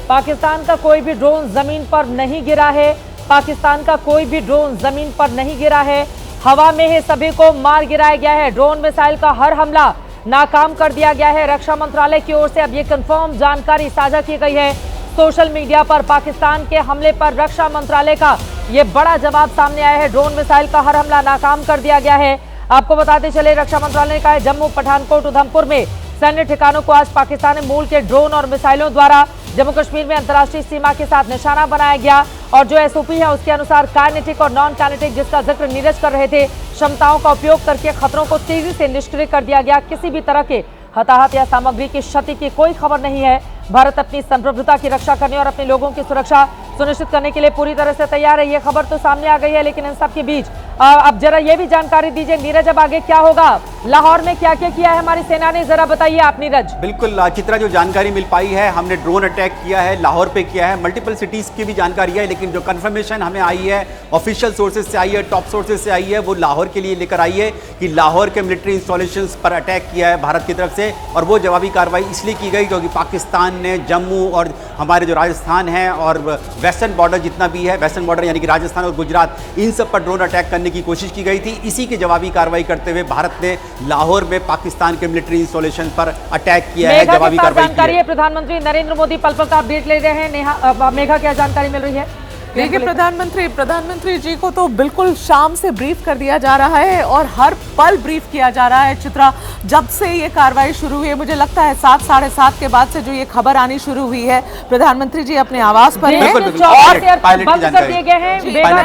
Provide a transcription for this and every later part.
पाकिस्तान का कोई भी ड्रोन जमीन पर नहीं गिरा है। पाकिस्तान का कोई भी ड्रोन जमीन पर नहीं गिरा है। हवा में ही सभी को मार गिराया गया है। ड्रोन मिसाइल का हर हमला नाकाम कर दिया गया है। रक्षा मंत्रालय की ओर से अब ये कंफर्म जानकारी साझा की गई है। सोशल मीडिया पर पाकिस्तान के हमले पर रक्षा मंत्रालय का ये बड़ा जवाब सामने आया है। ड्रोन मिसाइल का हर हमला नाकाम कर दिया गया है। आपको बताते चले, रक्षा मंत्रालय ने कहा है जम्मू, पठानकोट, उधमपुर में सैन्य ठिकानों को आज पाकिस्तानी मूल के ड्रोन और मिसाइलों द्वारा जम्मू कश्मीर में अंतर्राष्ट्रीय सीमा के साथ निशाना बनाया गया। और जो एसओपी है उसके अनुसार काइनेटिक और नॉन काइनेटिक, जिसका जिक्र नीरज कर रहे थे, क्षमताओं का उपयोग करके खतरों को तेजी से निष्क्रिय कर दिया गया। किसी भी तरह के हताहत या सामग्री की क्षति की कोई खबर नहीं है। भारत अपनी संप्रभुता की रक्षा करने और अपने लोगों की सुरक्षा सुनिश्चित करने के लिए पूरी तरह से तैयार है। ये खबर तो सामने आ गई है, लेकिन इन सब के बीच अब जरा ये भी जानकारी दीजिए नीरज, अब आगे क्या होगा? लाहौर में क्या क्या किया है हमारी सेना ने, जरा बताइए आप नीरज। बिल्कुल चित्रा, जो जानकारी मिल पाई है, हमने ड्रोन अटैक किया है, लाहौर पे किया है, मल्टीपल सिटीज की भी जानकारी है, लेकिन जो कंफर्मेशन हमें आई है ऑफिशियल सोर्सेज से आई है, टॉप सोर्सेज से आई है, वो लाहौर के लिए लेकर आई है कि लाहौर के मिलिट्री इंस्टॉलेशंस पर अटैक किया है भारत की तरफ से। और वो जवाबी कार्रवाई इसलिए की गई क्योंकि पाकिस्तान ने जम्मू और हमारे जो राजस्थान है और वेस्टर्न बॉर्डर जितना भी है, वेस्टर्न बॉर्डर यानी कि राजस्थान और गुजरात, इन सब पर ड्रोन अटैक करने की कोशिश की गई थी। इसी की जवाबी कार्रवाई करते हुए भारत ने लाहौर में पाकिस्तान के मिलिट्री इंस्टॉलेशन पर अटैक किया है, जवाबी कार्रवाई की है। प्रधानमंत्री नरेंद्र मोदी पल पल का अपडेट ले रहे हैं। मेघा, क्या जानकारी मिल रही है? देखिए, प्रधानमंत्री जी को तो बिल्कुल शाम से ब्रीफ कर दिया जा रहा है और हर पल ब्रीफ किया जा रहा है। चित्रा, जब से ये कार्रवाई शुरू हुई है, मुझे लगता है 7 साढ़े 7 के बाद से जो ये खबर आनी शुरू हुई है, प्रधानमंत्री जी अपने आवास पर हैं। 24 एयरपोर्ट बंद कर दिए गए हैं।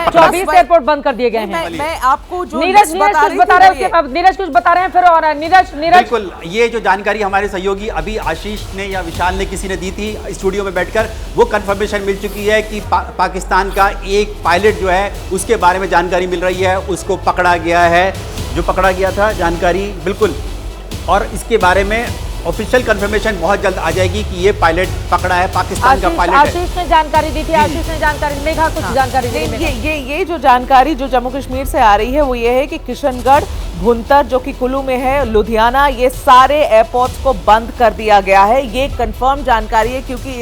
24 एयरपोर्ट बंद कर दिए गए हैं। मैं आपको जो नीरज कुछ बता रहे हैं फिर। और नीरज बिल्कुल, ये जो जानकारी हमारे सहयोगी अभी आशीष ने या विशाल ने किसी ने दी थी स्टूडियो में बैठकर, वो कंफर्मेशन मिल चुकी है कि पाकिस्तान का एक पायलट जो है उसके बारे में जानकारी मिल रही है, उसको पकड़ा गया है, जो पकड़ा गया था, जानकारी बिल्कुल। और इसके बारे में ऑफिशियल कंफर्मेशन बहुत जल्द आ जाएगी कि ये पायलट पकड़ा है, पाकिस्तान का पायलट है। आशीष ने जानकारी दी थी, आशीष ने जानकारी, मेघा कुछ जानकारी दी। ये जो जानकारी जो जम्मू कश्मीर से आ रही है वो ये है कि किशनगढ़, भुंतर जो कि कुल्लू में है, लुधियाना, ये सारे एयरपोर्ट्स को बंद कर दिया गया है। ये कंफर्म जानकारी है क्योंकि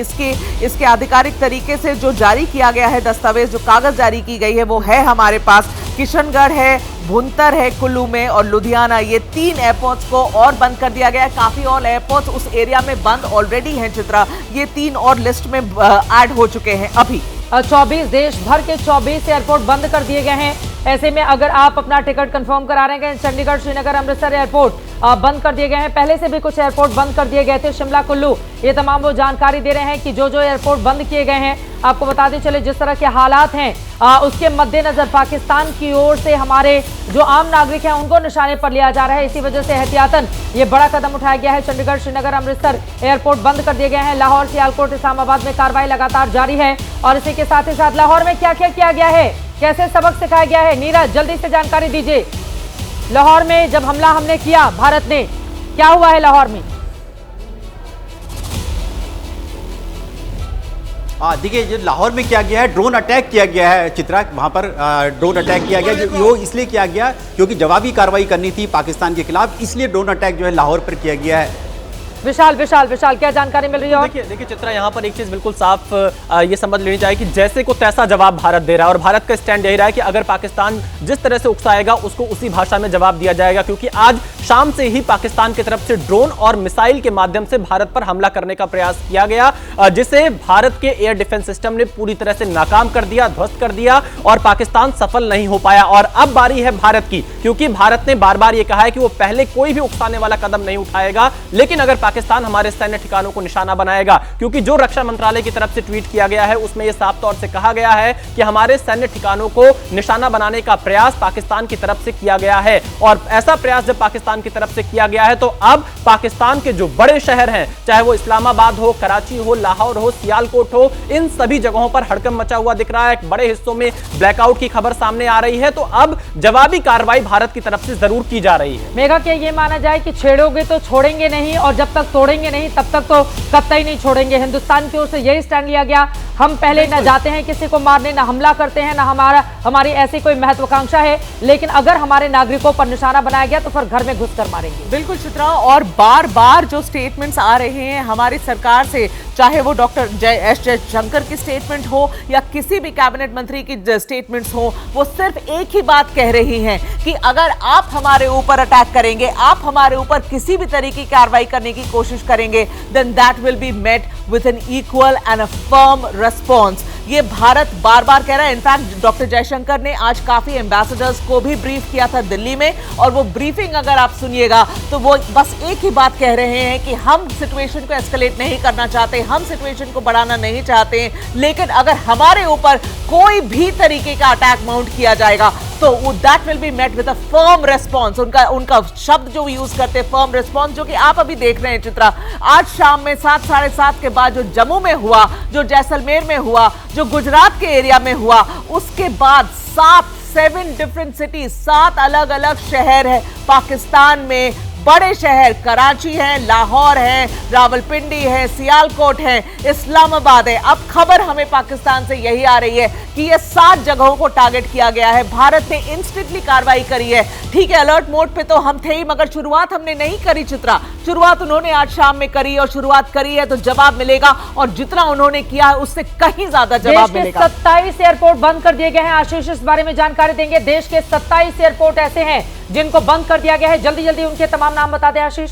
इसके आधिकारिक तरीके से जो जारी किया गया है दस्तावेज, जो कागज जारी की गई है, वो है हमारे पास। किशनगढ़ है, भुंतर है कुल्लू में, और लुधियाना, ये 3 एयरपोर्ट्स को और बंद कर दिया गया है। काफी और एयरपोर्ट्स उस एरिया में बंद ऑलरेडी हैं चित्रा, ये 3 और लिस्ट में ऐड हो चुके हैं अभी। 24 देश भर के 24 एयरपोर्ट बंद कर दिए गए हैं। ऐसे में अगर आप अपना टिकट कंफर्म करा रहे हैं, चंडीगढ़, श्रीनगर, अमृतसर एयरपोर्ट बंद कर दिए गए हैं। पहले से भी कुछ एयरपोर्ट बंद कर दिए गए थे, शिमला, कुल्लू, ये तमाम वो जानकारी दे रहे हैं कि जो एयरपोर्ट बंद किए गए हैं। आपको बताते चले, जिस तरह के हालात हैं उसके मद्देनजर पाकिस्तान की ओर से हमारे जो आम नागरिक हैं उनको निशाने पर लिया जा रहा है। इसी वजह से एहतियातन ये बड़ा कदम उठाया गया है। चंडीगढ़, श्रीनगर, अमृतसर एयरपोर्ट बंद कर दिए गए हैं। लाहौर, सियालकोट, इस्लामाबाद में कार्रवाई लगातार जारी है। और इसी के साथ ही साथ लाहौर में क्या क्या किया गया है, कैसे सबक सिखाया गया है, नीरज जल्दी से जानकारी दीजिए। लाहौर में जब हमने किया भारत ने, क्या हुआ है लाहौर में? देखिए, जो लाहौर में किया गया है, ड्रोन अटैक किया गया है चित्रा, वहां पर ड्रोन अटैक किया गया, जो इसलिए किया गया क्योंकि जवाबी कार्रवाई करनी थी पाकिस्तान के खिलाफ, इसलिए ड्रोन अटैक जो है लाहौर पर किया गया है। विशाल क्या जानकारी मिल रही है? देखिए चित्रा, यहाँ पर एक चीज बिल्कुल साफ ये समझ लेनी चाहिए कि जैसे को तैसा जवाब भारत दे रहा है, और भारत का स्टैंड यही रहा है कि अगर पाकिस्तान जिस तरह से उकसाएगा उसको उसी भाषा में जवाब दिया जाएगा। क्योंकि आज शाम से ही पाकिस्तान की तरफ से ड्रोन और मिसाइल के माध्यम से भारत पर हमला करने का प्रयास किया गया, जिसे भारत के एयर डिफेंस सिस्टम ने पूरी तरह से नाकाम कर दिया, ध्वस्त कर दिया, और पाकिस्तान सफल नहीं हो पाया। और अब बारी है भारत की, क्योंकि भारत ने बार बार यह कहा है कि वो पहले कोई भी उकसाने वाला कदम नहीं उठाएगा, लेकिन अगर पाकिस्तान हमारे सैन्य ठिकानों को निशाना बनाएगा, क्योंकि जो रक्षा मंत्रालय की तरफ से ट्वीट किया गया है उसमें यह साफ तौर से कहा गया है कि हमारे सैन्य ठिकानों को निशाना बनाने का प्रयास पाकिस्तान की तरफ से किया गया है। और ऐसा प्रयास जब पाकिस्तान की तरफ से किया गया है तो अब पाकिस्तान के जो बड़े शहर हैं, चाहे वो इस्लामाबाद हो, कराची हो, लाहौर हो, सियालकोट हो, इन सभी जगहों पर हड़कंप मचा हुआ दिख रहा है। बड़े हिस्सों में ब्लैकआउट की खबर सामने आ रही है। तो अब जवाबी कार्रवाई भारत की तरफ से जरूर की जा रही है। मेघा, क्या ये माना जाए कि छेड़ोगे तो छोड़ेंगे नहीं, और जब तक तक तोड़ेंगे नहीं तब तक तो कतई नहीं छोड़ेंगे। हिंदुस्तान की ओर से यही स्टैंड लिया गया। हम पहले न जाते हैं किसी को मारने, न हमला करते हैं, न हमारी ऐसी कोई महत्वाकांक्षा है, लेकिन अगर हमारे नागरिकों पर निशाना बनाया गया तो फिर घर में घुसकर मारेंगे। बिल्कुल चित्रा, और बार बार जो स्टेटमेंट्स आ रहे हैं हमारी सरकार से, चाहे वो डॉक्टर एस जयशंकर की स्टेटमेंट हो या किसी भी कैबिनेट मंत्री की स्टेटमेंट्स हो, वो सिर्फ एक ही बात कह रही हैं कि अगर आप हमारे ऊपर अटैक करेंगे, आप हमारे ऊपर किसी भी तरीके की कार्रवाई करने की कोशिश करेंगे, then that will be met with an equal and a firm response. ये भारत बार बार कह रहा है। इनफैक्ट डॉक्टर जयशंकर ने आज काफी एम्बेसडर्स को भी ब्रीफ किया था दिल्ली में, और वो ब्रीफिंग अगर आप सुनिएगा तो वो बस एक ही बात कह रहे हैं कि हम सिचुएशन को एस्केलेट नहीं करना चाहते, हम सिचुएशन को बढ़ाना नहीं चाहते, लेकिन अगर हमारे ऊपर कोई भी तरीके का अटैक माउंट किया जाएगा तो that will be met with a firm response. उनका शब्द जो यूज करते हैं फर्म रिस्पॉन्स, जो कि आप अभी देख रहे हैं चित्रा। आज शाम में 7, साढ़े 7 के बाद जो जम्मू में हुआ, जो जैसलमेर में हुआ, जो गुजरात के एरिया में हुआ, उसके बाद 7 डिफरेंट सिटीज, 7 अलग अलग शहर है पाकिस्तान में। बड़े शहर कराची है, लाहौर है, रावलपिंडी है, सियालकोट है, इस्लामाबाद है। अब खबर हमें पाकिस्तान से यही आ रही है कि ये 7 जगहों को टारगेट किया गया है। भारत ने इंस्टेंटली कार्रवाई करी है। ठीक है, अलर्ट मोड पे तो हम थे ही, मगर शुरुआत हमने नहीं करी चित्रा। शुरुआत उन्होंने आज शाम में करी, और शुरुआत करी है तो जवाब मिलेगा, और जितना उन्होंने किया है उससे कहीं ज्यादा जवाब मिलेगा। 27 एयरपोर्ट बंद कर दिए गए हैं। आशीष इस बारे में जानकारी देंगे। देश के 27 एयरपोर्ट ऐसे हैं जिनको बंद कर दिया गया है। जल्दी जल्दी उनके तमाम नाम बता दें आशीष।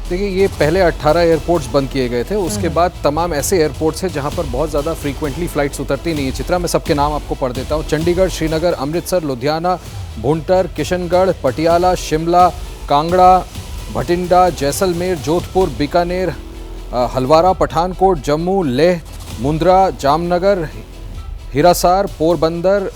देखिए, ये पहले 18 एयरपोर्ट्स बंद किए गए थे, उसके बाद तमाम ऐसे एयरपोर्ट्स हैं जहां पर बहुत ज़्यादा फ्रीक्वेंटली फ्लाइट्स उतरती नहीं है। चित्रा, मैं सबके नाम आपको पढ़ देता हूं। चंडीगढ़, श्रीनगर, अमृतसर, लुधियाना, भुंटर, किशनगढ़, पटियाला, शिमला, कांगड़ा, भटिंडा, जैसलमेर, जोधपुर, बीकानेर, हलवारा, पठानकोट, जम्मू, लेह, मुंद्रा, जामनगर, हिरासार, पोरबंदर,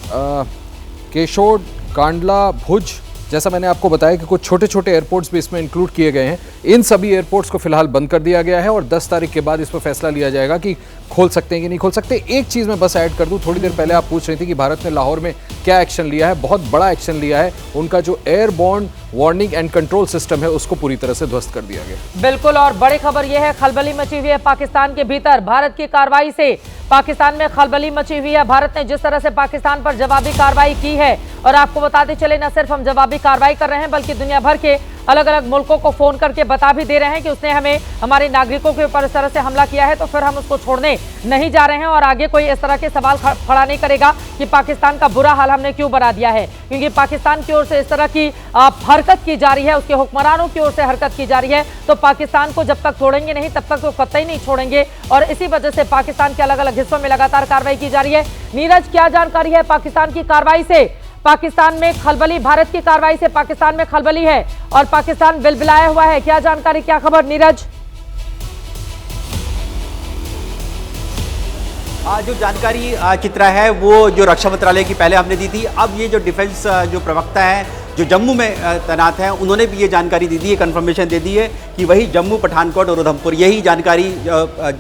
केशोद, कांडला, भुज। जैसा मैंने आपको बताया कि कुछ छोटे छोटे एयरपोर्ट्स भी इसमें इंक्लूड किए गए हैं। इन सभी एयरपोर्ट्स को फिलहाल बंद कर दिया गया है, और 10 तारीख के बाद इस पर फैसला लिया जाएगा कि खोल सकते हैं कि नहीं खोल सकते। एक चीज़ मैं बस ऐड कर दूं, थोड़ी देर पहले आप पूछ रही थी कि भारत ने लाहौर में क्या एक्शन लिया है। बहुत बड़ा एक्शन लिया है। उनका जो airborne warning and control system है उसको पूरी तरह से ध्वस्त कर दिया गया। बिल्कुल, और बड़ी खबर यह है, खलबली मची हुई है पाकिस्तान के भीतर। भारत की कार्रवाई से पाकिस्तान में खलबली मची हुई है। भारत ने जिस तरह से पाकिस्तान पर जवाबी कार्रवाई की है, और आपको बताते चले न सिर्फ हम जवाबी कार्रवाई कर रहे हैं बल्कि दुनिया भर के अलग अलग मुल्कों को फोन करके बता भी दे रहे हैं कि उसने हमें, हमारे नागरिकों के ऊपर इस तरह से हमला किया है, तो फिर हम उसको छोड़ने नहीं जा रहे हैं। और आगे कोई इस तरह के सवाल खड़ा नहीं करेगा कि पाकिस्तान का बुरा हाल हमने क्यों बना दिया है, क्योंकि पाकिस्तान की ओर से इस तरह की हरकत की जा रही है, उसके हुक्मरानों की ओर से हरकत की जा रही है। तो पाकिस्तान को जब तक छोड़ेंगे नहीं तब तक वो कतई नहीं छोड़ेंगे, और इसी वजह से पाकिस्तान के अलग अलग हिस्सों में लगातार कार्रवाई की जा रही है। नीरज, क्या जानकारी है पाकिस्तान की कार्रवाई से? पाकिस्तान में खलबली, भारत की कार्रवाई से पाकिस्तान में खलबली है और पाकिस्तान बिलबिलाया हुआ है। क्या जानकारी, क्या खबर नीरज? जो जानकारी चित्रा है वो जो रक्षा मंत्रालय की पहले हमने दी थी, अब ये जो डिफेंस जो प्रवक्ता है जो जम्मू में तैनात हैं उन्होंने भी ये जानकारी दे दी है, कंफर्मेशन दे दी है कि वही जम्मू, पठानकोट और उधमपुर, यही जानकारी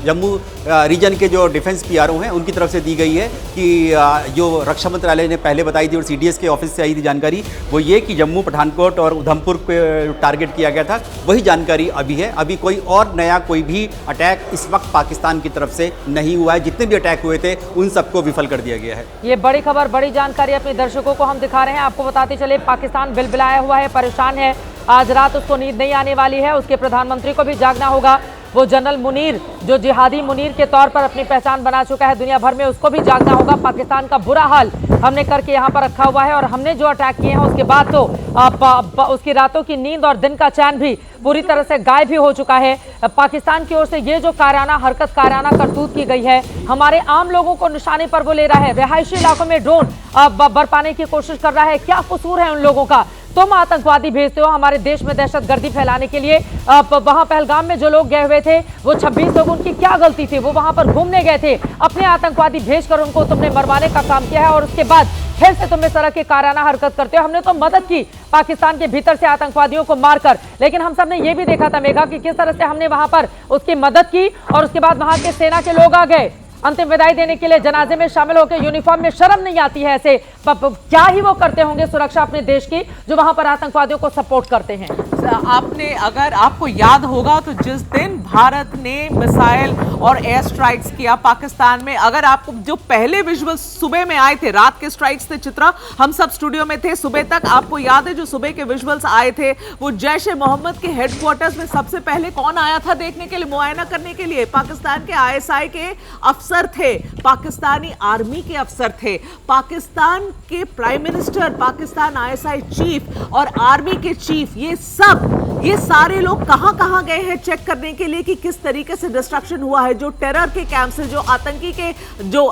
जम्मू रीजन के जो डिफेंस पीआरओ हैं उनकी तरफ से दी गई है कि जो रक्षा मंत्रालय ने पहले बताई थी और सीडीएस के ऑफिस से आई थी जानकारी, वो ये कि जम्मू, पठानकोट और उधमपुर पे टारगेट किया गया था, वही जानकारी अभी है। अभी कोई और नया कोई भी अटैक इस वक्त पाकिस्तान की तरफ से नहीं हुआ है। जितने भी अटैक हुए थे उन सबको विफल कर दिया गया है। ये बड़ी खबर, बड़ी जानकारी अपने दर्शकों को हम दिखा रहे हैं। आपको बताते चले, पाकिस्तान बिलबिलाया हुआ है, परेशान है। आज रात उसको नींद नहीं आने वाली है। उसके प्रधानमंत्री को भी जागना होगा। वो जनरल मुनीर, जो जिहादी मुनीर के तौर पर अपनी पहचान बना चुका है दुनिया भर में, उसको भी जागना होगा। पाकिस्तान का बुरा हाल हमने करके यहाँ पर रखा हुआ है, और हमने जो अटैक किए हैं उसके बाद तो उसकी रातों की नींद और दिन का चैन भी पूरी तरह से गायब भी हो चुका है। पाकिस्तान की ओर से ये जो कायराना हरकत, कायराना करतूत की गई है, हमारे आम लोगों को निशाने पर वो ले रहा है। रिहायशी इलाकों में ड्रोन बरपाने की कोशिश कर रहा है। क्या कसूर है उन लोगों का? तुम आतंकवादी भेजते हो हमारे देश में दहशतगर्दी फैलाने के लिए। वहां पहलगाम में जो लोग गए हुए थे, वो 26 लोग, उनकी क्या गलती थी? वो वहां पर घूमने गए थे। अपने आतंकवादी भेजकर उनको तुमने मरवाने का काम किया है, और उसके बाद फिर से तुम इस तरह की कायराना हरकत करते हो। हमने तो मदद की पाकिस्तान के भीतर से आतंकवादियों को मारकर, लेकिन हम सब ने यह भी देखा था मेघा कि किस तरह से हमने वहां पर उसकी मदद की, और उसके बाद वहां के सेना के लोग आ गए अंतिम विदाई देने के लिए, जनाजे में शामिल होकर। यूनिफॉर्म में शर्म नहीं आती है ऐसे? क्या ही वो करते होंगे सुरक्षा अपने देश की, जो वहां पर आतंकवादियों को सपोर्ट करते हैं। आपने, अगर आपको याद होगा तो जिस दिन भारत ने मिसाइल और एयर स्ट्राइक्स किया पाकिस्तान में, अगर आपको जो पहले विजुअल सुबह में आए थे, रात के स्ट्राइक्स थे चित्रा, हम सब स्टूडियो में थे सुबह तक, आपको याद है जो सुबह के विजुअल्स आए थे वो जैश ए मोहम्मद के हेडक्वार्टर्स में सबसे पहले कौन आया था देखने के लिए, मुआयना करने के लिए? पाकिस्तान के आईएसआई के अफसर थे, पाकिस्तानी आर्मी के अफसर थे, पाकिस्तान के prime minister, Pakistan ISI chief और आर्मी के चीफ, ये सारे लोग कहां गए हैं चेक करने के लिए कि किस तरीके से डिस्ट्रक्शन हुआ है। जो टेरर के कैंप्स थे, जो आतंकी के जो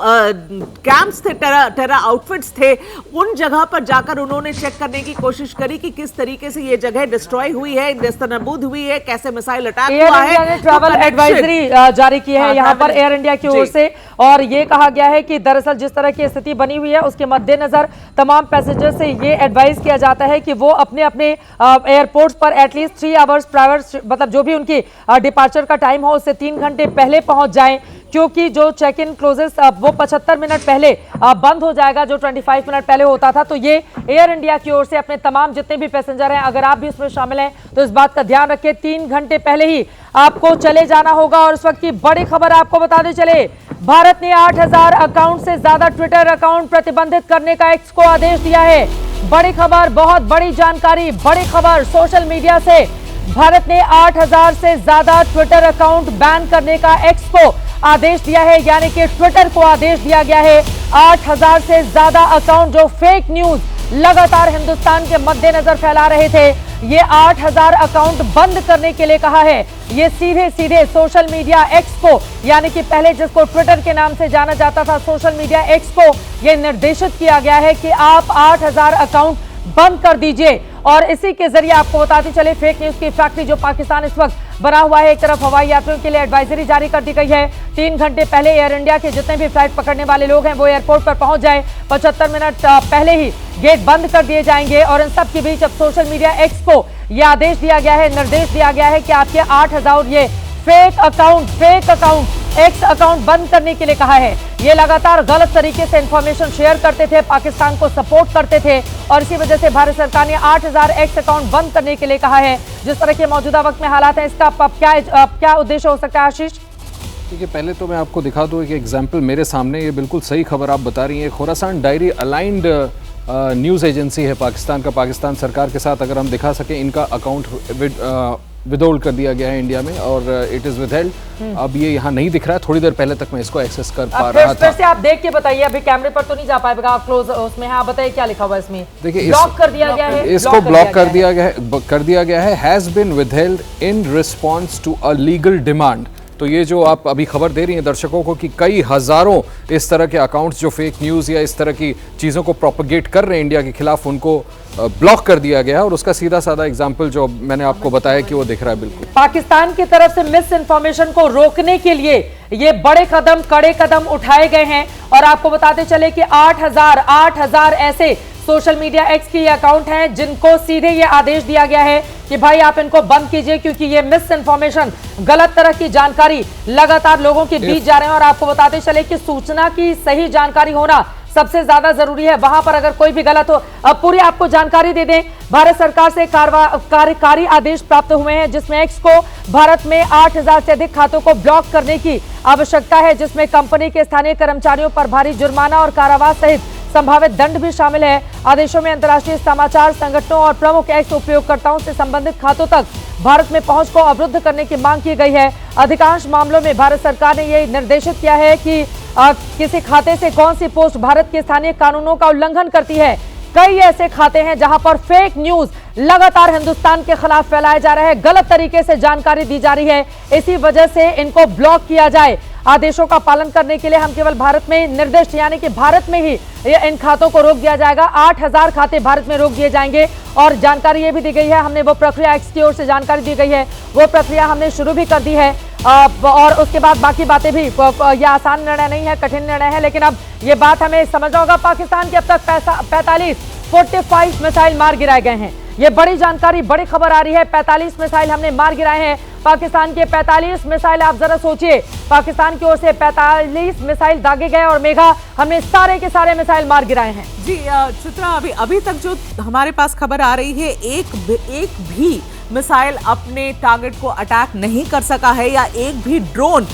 कैंप्स थे, टेरर आउटफिट्स थे, उन जगह पर जाकर उन्होंने चेक करने की कोशिश करी कि किस तरीके से ये जगह डिस्ट्रॉय हुई है, नेस्तनाबूद हुई है, कैसे मिसाइल अटैक हुआ है। एयर इंडिया ने ट्रैवल एडवाइजरी जारी की है यहाँ पर एयर इंडिया की ओर से, और ये कहा गया है कि दरअसल जिस तरह की स्थिति बनी हुई है उसके मद्देनजर तमाम पैसेंजर से ये एडवाइस किया जाता है कि वो अपने अपने एयरपोर्ट्स पर एटलीस्ट 3 आवर्स प्राइवेट, मतलब जो भी उनकी डिपार्चर का टाइम हो उससे 3 घंटे पहले पहुंच जाएं, क्योंकि जो चेक इन क्लोजेस वो 75 मिनट पहले बंद हो जाएगा, जो 25 मिनट पहले होता था। तो ये एयर इंडिया की ओर से अपने तमाम जितने भी पैसेंजर हैं, अगर आप भी उसमें शामिल हैं तो इस बात का ध्यान रखें, 3 घंटे पहले ही आपको चले जाना होगा। और इस वक्त की बड़ी खबर आपको बताते चले, भारत ने 8000 अकाउंट से ज्यादा ट्विटर अकाउंट प्रतिबंधित करने का एक्स को आदेश दिया है। बड़ी खबर, बहुत बड़ी जानकारी, बड़ी खबर सोशल मीडिया से, भारत ने 8000 से ज्यादा ट्विटर अकाउंट बैन करने का एक्स को आदेश दिया है, यानी कि ट्विटर को आदेश दिया गया है। 8000 से ज्यादा अकाउंट जो फेक न्यूज लगातार हिंदुस्तान के मद्देनजर फैला रहे थे, ये 8000 अकाउंट बंद करने के लिए कहा है। ये सीधे सीधे सोशल मीडिया एक्स को, यानी कि पहले जिसको ट्विटर के नाम से जाना जाता था, सोशल मीडिया एक्स को ये निर्देशित किया गया है कि आप 8000 अकाउंट बंद कर दीजिए। और इसी के जरिए आपको बताते चले, फेक न्यूज की फैक्ट्री जो पाकिस्तान इस वक्त बना हुआ है, एक तरफ हवाई यात्रियों के लिए एडवाइजरी जारी कर दी गई है, 3 घंटे पहले एयर इंडिया के जितने भी फ्लाइट पकड़ने वाले लोग हैं वो एयरपोर्ट पर पहुंच जाए, 75 मिनट पहले ही गेट बंद कर दिए जाएंगे। और इन सब के बीच अब सोशल मीडिया एक्स को यह आदेश दिया गया है, निर्देश दिया गया है कि आपके 8000 ये फेक अकाउंट एक्स अकाउंट बंद करने के लिए कहा है। ये लगातार गलत तरीके से इंफॉर्मेशन शेयर करते थे, पाकिस्तान को सपोर्ट करते थे, और इसी वजह से भारत सरकार ने 8000 एक्स अकाउंट बंद करने के लिए कहा है। जिस तरह के मौजूदा वक्त में हालात हैं, इसका क्या उद्देश्य हो सकता है आशीष? देखिए, पहले तो मैं आपको दिखा दूं एक एग्जाम्पल मेरे सामने, ये बिल्कुल सही खबर आप बता रही हैं। Khorasan diary aligned news agency है पाकिस्तान का, पाकिस्तान सरकार के साथ अगर हम दिखा सकें, इनका अकाउंट विदहोल्ड कर दिया गया है इंडिया में, और इट इज विदहेल्ड। अब ये यहाँ नहीं दिख रहा है, थोड़ी देर पहले तक मैं इसको एक्सेस कर पा रहा था। फिर से आप देख के बताइए, अभी कैमरे पर तो नहीं जा पाएगा, आप क्लोज उसमें है, आप बताइए क्या लिखा हुआ है इसमें? देखिए, ब्लॉक कर दिया गया है, इसको ब्लॉक कर दिया गया है, has been withheld in response to a legal demand. तो ये जो आप अभी खबर दे रही हैं दर्शकों को कि कई हजारों इस तरह के अकाउंट्स जो फेक न्यूज़ या इस तरह की चीज़ों को प्रोपगेट कर रहे हैं इंडिया के खिलाफ, उनको ब्लॉक कर दिया गया है। और उसका सीधा साधा एग्जांपल जो मैंने आपको बताया कि वो दिख रहा है बिल्कुल। पाकिस्तान की तरफ से मिस इन्फॉर्मेशन को रोकने के लिए ये बड़े कदम, कड़े कदम उठाए गए हैं। और आपको बताते चले कि 8000 ऐसे सोशल मीडिया एक्स के अकाउंट हैं जिनको सीधे ये आदेश दिया गया है कि भाई आप इनको बंद कीजिए, क्योंकि ये मिस इन्फॉर्मेशन, गलत तरह की जानकारी लगातार लोगों के बीच जा रहे हैं। और आपको बताते चले कि सूचना की सही जानकारी होना सबसे ज्यादा जरूरी है। वहां पर अगर कोई भी गलत हो, अब पूरी आपको जानकारी दे दें, भारत सरकार से कार्यकारी आदेश प्राप्त हुए हैं जिसमें एक्स को भारत में 8000 से अधिक खातों को ब्लॉक करने की आवश्यकता है, जिसमें कंपनी के स्थानीय कर्मचारियों पर भारी जुर्माना और कारावास सहित संभावित दंड भी शामिल है। आदेशों में अंतर्राष्ट्रीय समाचार संगठनों और प्रमुख एक्स उपयोगकर्ताओं से संबंधित खातों तक भारत में पहुंच को अवरुद्ध करने की मांग की गई है। अधिकांश मामलों में भारत सरकार ने यह निर्देशित किया है कि किसी खाते से कौन सी पोस्ट भारत के स्थानीय कानूनों का उल्लंघन करती है। कई ऐसे खाते हैं जहां पर फेक न्यूज लगातार हिंदुस्तान के खिलाफ फैलाया जा रहा है, गलत तरीके से जानकारी दी जा रही है, इसी वजह से इनको ब्लॉक किया जाए। आदेशों का पालन करने के लिए हम केवल भारत में निर्दिष्ट, यानी कि भारत में ही इन खातों को रोक दिया जाएगा। 8000 खाते भारत में रोक दिए जाएंगे। और जानकारी ये भी दी गई है, हमने वो प्रक्रिया एक्स की ओर से जानकारी दी गई है, वो प्रक्रिया हमने शुरू भी कर दी है। और उसके बाद बाकी बातें भी, ये आसान निर्णय नहीं है, कठिन निर्णय है, लेकिन अब ये बात हमें समझना होगा। पाकिस्तान के अब तक 45 मिसाइल मार गिराए गए हैं। ये बड़ी जानकारी, बड़ी खबर आ रही है। 45 मिसाइल हमने मार गिराए हैं। पाकिस्तान के 45 मिसाइल, आप जरा सोचिए, पाकिस्तान की ओर से 45 मिसाइल दागे गए और मेघा हमने सारे के सारे मिसाइल मार गिराए हैं। जी चित्रा, अभी तक जो हमारे पास खबर आ रही है, एक भी मिसाइल अपने टारगेट को अटैक नहीं कर सका है या एक भी ड्रोन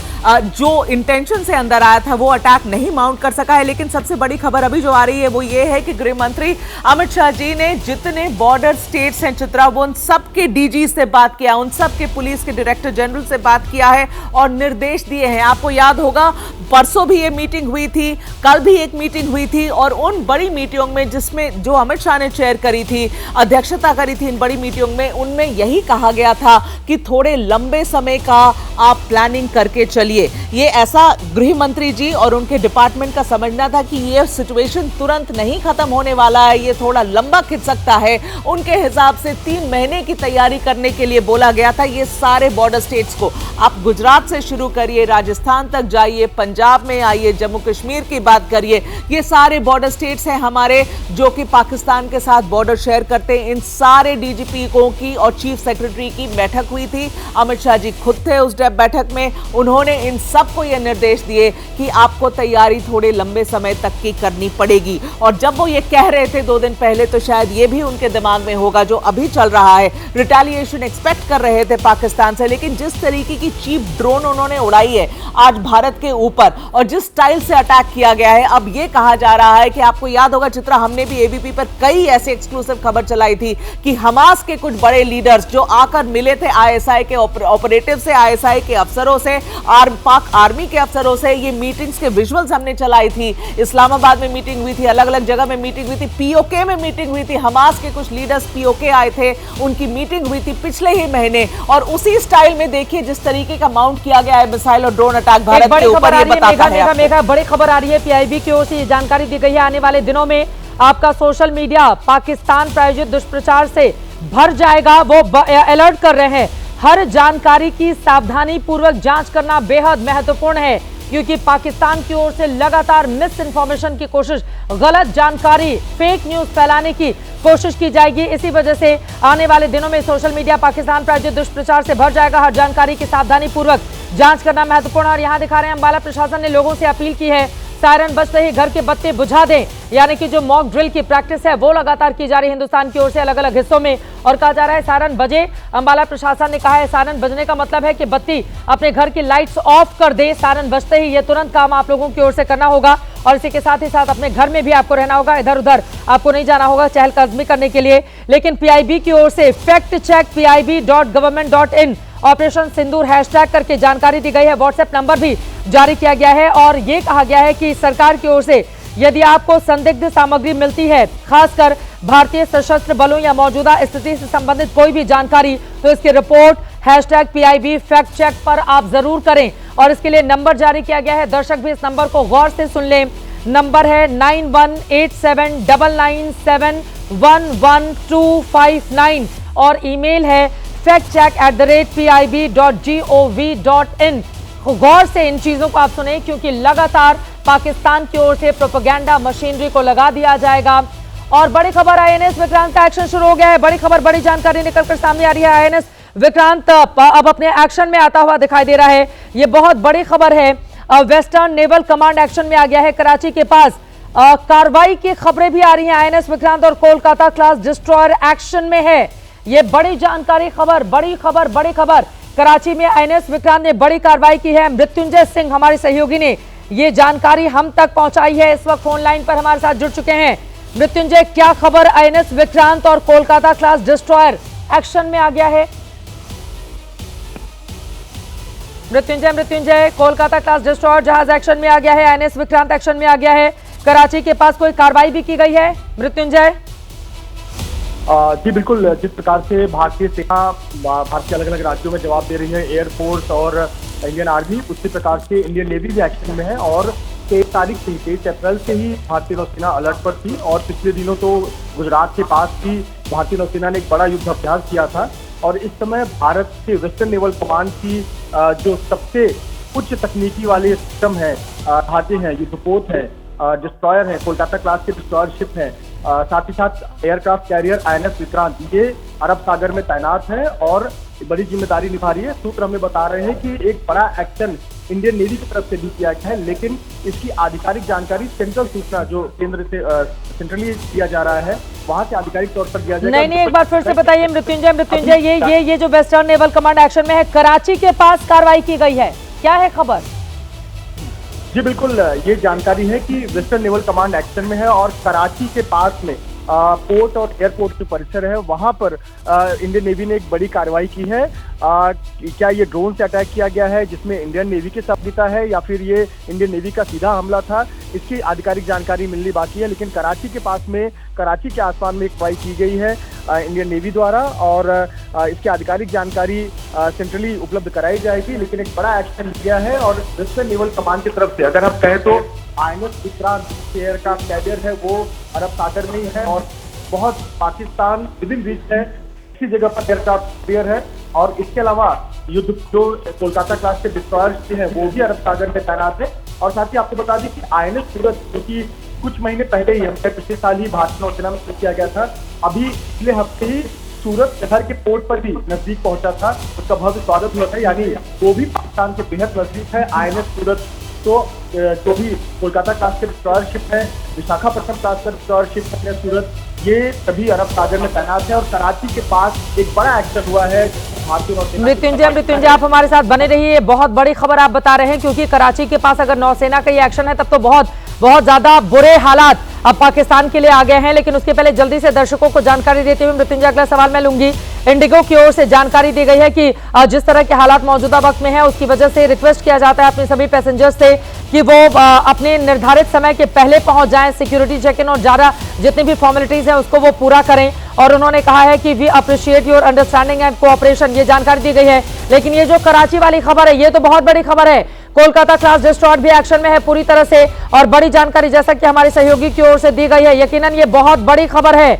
जो इंटेंशन से अंदर आया था वो अटैक नहीं माउंट कर सका है। लेकिन सबसे बड़ी खबर अभी जो आ रही है वो ये है कि गृह मंत्री अमित शाह जी ने जितने बॉर्डर स्टेट्स हैं चित्रा, वो उन सबके डीजी से बात किया, उन सबके पुलिस के डायरेक्टर जनरल से बात किया है और निर्देश दिए हैं। आपको याद होगा परसों भी ये मीटिंग हुई थी, कल भी एक मीटिंग हुई थी और उन बड़ी मीटिंगों में जिसमें जो अमित शाह ने चेयर करी थी, अध्यक्षता करी थी इन बड़ी मीटिंगों में, उनमें यही कहा गया था कि थोड़े लंबे समय का आप प्लानिंग करके चलिए। ये ऐसा गृह मंत्री जी और उनके डिपार्टमेंट का समझना था कि ये सिचुएशन तुरंत नहीं खत्म होने वाला है, ये थोड़ा लंबा खिंच सकता है। उनके हिसाब से 3 महीने की तैयारी करने के लिए बोला गया था ये सारे बॉर्डर स्टेट्स को। आप गुजरात से शुरू करिए, राजस्थान तक जाइए, पंजाब में आइए, जम्मू कश्मीर की बात करिए, ये सारे बॉर्डर स्टेट्स हैं हमारे जो कि पाकिस्तान के साथ बॉर्डर शेयर करते हैं। इन सारे डीजीपी की और चीफ सेक्रेटरी की बैठक हुई थी, अमित शाह जी खुद थे उस बैठक में। उन्होंने इन सबको ये निर्देश दिए कि आपको तैयारी थोड़े लंबे समय तक की करनी पड़ेगी। और जब वो ये कह रहे थे 2 दिन पहले तो शायद ये भी उनके दिमाग में होगा जो अभी चल रहा है, रिटेलिएशन एक्सपेक्ट कर रहे थे पाकिस्तान से। लेकिन जिस तरीके की चीप ड्रोन उन्होंने उड़ाई है आज भारत के ऊपर और जिस स्टाइल से अटैक किया गया है, अब ये कहा जा रहा है कि आपको याद होगा चित्रा, हमने भी एबीपी पर कई ऐसे एक्सक्लूसिव खबर चलाई थी कि हमास के कुछ बड़े लीडर्स जो आकर मिले थे आईएसआई के ऑपरेटिव से, आईएसआई के अफसरों से, पाक आर्मी के अफसरों से, ये मीटिंग्स के विजुअल्स हमने चलाई थी। इस्लामाबाद में मीटिंग हुई थी, अलग अलग जगह में मीटिंग हुई थी, पीओके में मीटिंग हुई थी, हमास के कुछ लीडर्स पीओके आए थे, उनकी मीटिंग हुई थी पिछले ही महीने। और उसी स्टाइल में देखिए जिस तरीके का माउंट किया गया है मिसाइल और ड्रोन अटैक भारत के ऊपर, ये बताता है। मेघा, बड़ी खबर आ रही है, पीआईबी की ओर से ये जानकारी दी गई है आने वाले दिनों में आपका सोशल मीडिया पाकिस्तान प्रायोजित दुष्प्रचार से भर जाएगा। वो अलर्ट कर रहे हैं, हर जानकारी की सावधानी पूर्वक जांच करना बेहद महत्वपूर्ण है क्योंकि पाकिस्तान की ओर से लगातार मिस इन्फॉर्मेशन की कोशिश, गलत जानकारी, फेक न्यूज फैलाने की कोशिश की जाएगी। इसी वजह से आने वाले दिनों में सोशल मीडिया पाकिस्तान प्रायोजित दुष्प्रचार से भर जाएगा। हर जानकारी की सावधानी पूर्वक जांच करना महत्वपूर्ण। और यहाँ दिखा रहे हैं अंबाला प्रशासन ने लोगों से अपील की है, सायरन बजते ही घर के बत्ती बुझा दें, यानी कि जो मॉक ड्रिल की प्रैक्टिस है वो लगातार की जा रही है हिंदुस्तान की ओर से अलग अलग हिस्सों में। और कहा जा रहा है सायरन बजे, अंबाला प्रशासन ने कहा है सायरन बजने का मतलब है कि बत्ती अपने घर की लाइट्स ऑफ कर दे। सायरन बजते ही ये तुरंत काम आप लोगों की ओर से करना होगा और इसी के साथ ही साथ अपने घर में भी आपको रहना होगा, इधर उधर आपको नहीं जाना होगा चहलकदमी करने के लिए। लेकिन पीआईबी की ओर से फैक्ट चेक pib.government.in ऑपरेशन सिंदूर हैशटैग करके जानकारी दी गई है। व्हाट्सएप नंबर भी जारी किया गया है और ये कहा गया है कि सरकार की ओर से यदि आपको संदिग्ध सामग्री मिलती है, खासकर भारतीय सशस्त्र बलों या मौजूदा स्थिति से संबंधित कोई भी जानकारी, तो इसकी रिपोर्ट #PIB फैक्ट चेक पर आप जरूर करें। और इसके लिए नंबर जारी किया गया है, दर्शक भी इस नंबर को गौर से सुन लें। नंबर है 918799111259 और ईमेल है factcheck@pib.gov.in। गौर से इन चीजों को आप सुने क्योंकि लगातार पाकिस्तान की ओर से प्रोपेगेंडा मशीनरी को लगा दिया जाएगा। और बड़ी खबर, आईएनएस विक्रांत का एक्शन शुरू हो गया है। बड़ी खबर, बड़ी जानकारी निकलकर सामने आ रही है। आईएनएस विक्रांत अब अपने एक्शन में आता हुआ दिखाई दे रहा है, ये बहुत बड़ी खबर है। वेस्टर्न नेवल कमांड एक्शन में आ गया है कराची के पास। कार्रवाई की खबरें भी आ रही हैं। आईएनएस विक्रांत और कोलकाता क्लास डिस्ट्रॉयर एक्शन में है। ये बड़ी जानकारी, खबर, बड़ी खबर, बड़ी खबर। कराची में आईएनएस विक्रांत ने बड़ी कार्रवाई की है। मृत्युंजय सिंह हमारे सहयोगी ने ये जानकारी हम तक पहुंचाई है, इस वक्त फोन लाइन पर हमारे साथ जुड़ चुके हैं। मृत्युंजय, क्या खबर, आईएनएस विक्रांत और कोलकाता क्लास डिस्ट्रॉयर एक्शन में आ गया है? मृत्युंजय, कोलकाता क्लास डिस्ट्रॉयर जहाज एक्शन में आ गया है, आईएनएस विक्रांत एक्शन में आ गया है। कराची के पास कोई कार्रवाई भी की गई है मृत्युंजय? जी बिल्कुल, जिस प्रकार से भारतीय सेना भारत के अलग अलग राज्यों में जवाब दे रही है, एयरफोर्स और इंडियन आर्मी, उसी प्रकार से इंडियन नेवी भी एक्शन में है। और 23 तारीख से 23 अप्रैल से ही भारतीय नौसेना अलर्ट पर थी और पिछले दिनों तो गुजरात के पास भी भारतीय नौसेना ने एक बड़ा युद्ध अभ्यास किया था। और इस समय भारत के वेस्टर्न नेवल कमांड की जो सबसे उच्च तकनीकी वाले सिस्टम है, जहाजें हैं, युद्धपोत है, डिस्ट्रॉयर है, कोलकाता क्लास के डिस्ट्रॉयर शिप है, साथ ही साथ एयरक्राफ्ट कैरियर आईएनएस विक्रांत, ये अरब सागर में तैनात है और बड़ी जिम्मेदारी निभा रही है। सूत्र हमें बता रहे हैं कि एक बड़ा एक्शन इंडियन नेवी की तरफ से भी किया गया है, लेकिन इसकी आधिकारिक जानकारी सेंट्रल सूचना जो केंद्र से सेंट्रली दिया जा रहा है वहां से आधिकारिक तौर पर दिया जाएगा। नहीं, एक बार फिर से बताइए मृत्युंजय, ये जो वेस्टर्न नेवल कमांड एक्शन में है, कराची के पास कार्रवाई की गई है, क्या है खबर? जी बिल्कुल, ये जानकारी है कि वेस्टर्न नेवल कमांड एक्शन में है और कराची के पास में पोर्ट और एयरपोर्ट जो परिसर है वहां पर इंडियन नेवी ने एक बड़ी कार्रवाई की है। क्या ये ड्रोन से अटैक किया गया है जिसमें इंडियन नेवी की संलिप्तता है या फिर ये इंडियन नेवी का सीधा हमला था, इसकी आधिकारिक जानकारी मिलनी बाकी है। लेकिन कराची के पास में, कराची के आसमान में एक कार्रवाई की गई है इंडियन नेवी द्वारा और इसकी आधिकारिक जानकारी सेंट्रली उपलब्ध कराई जाएगी। लेकिन एक बड़ा एक्शन लिया है और वेस्टर्न नेवल कमांड की तरफ से अगर हम कहें तो INS विक्रांत एयर का कैरियर है वो अरब सागर में ही है और बहुत पाकिस्तान विदिन रीच है, इसी जगह पर एयरक्राफ्ट कैरियर है। और इसके अलावा युद्ध जो कोलकाता क्लास के डिस्ट्रॉयर्स हैं वो भी अरब सागर में तैनात है। और साथ ही आपको बता दें कि INS सूरत जो कि कुछ महीने पहले ही हमने पिछले साल ही भारतीय नौसेना में किया गया था, अभी पिछले हफ्ते ही सूरत शहर के पोर्ट पर भी नजदीक पहुंचा था, उसका बहुत स्वागत हुआ था। यानी वो भी पाकिस्तान के बेहद नजदीक है। INS सूरत तो जो भी कोलकाता क्लास के डिस्ट्रॉयरशिप है, विशाखापट्टनम क्लास का डिस्ट्रॉयरशिप है सूरत, ये सभी अरब सागर में तैनात है। और कराची के पास एक बड़ा एक्शन हुआ है भारतीय नौसेना। मृत्युंजय आप हमारे साथ बने रहिए, बहुत बड़ी खबर आप बता रहे हैं क्योंकि कराची के पास अगर नौसेना का ये एक्शन है तब तो बहुत ज्यादा बुरे हालात अब पाकिस्तान के लिए आ गए हैं। लेकिन उसके पहले जल्दी से दर्शकों को जानकारी देते हुए मृत्युंजय अगला सवाल मैं लूंगी। इंडिगो की ओर से जानकारी दी गई है कि जिस तरह के हालात मौजूदा वक्त में है उसकी वजह से रिक्वेस्ट किया जाता है अपने सभी पैसेंजर्स से कि वो अपने निर्धारित समय के पहले पहुंच जाएं, सिक्योरिटी चेक इन और ज्यादा जितनी भी फॉर्मेलिटीज हैं उसको वो पूरा करें। और उन्होंने कहा है कि we appreciate your understanding and cooperation, ये जानकारी दी गई है। लेकिन ये जो कराची वाली खबर है ये तो बहुत बड़ी खबर है, कोलकाता क्लास डिस्ट्रॉयर भी एक्शन में है पूरी तरह से और बड़ी जानकारी जैसा कि हमारे सहयोगी की ओर से दी गई है, यकीनन ये बहुत बड़ी खबर है।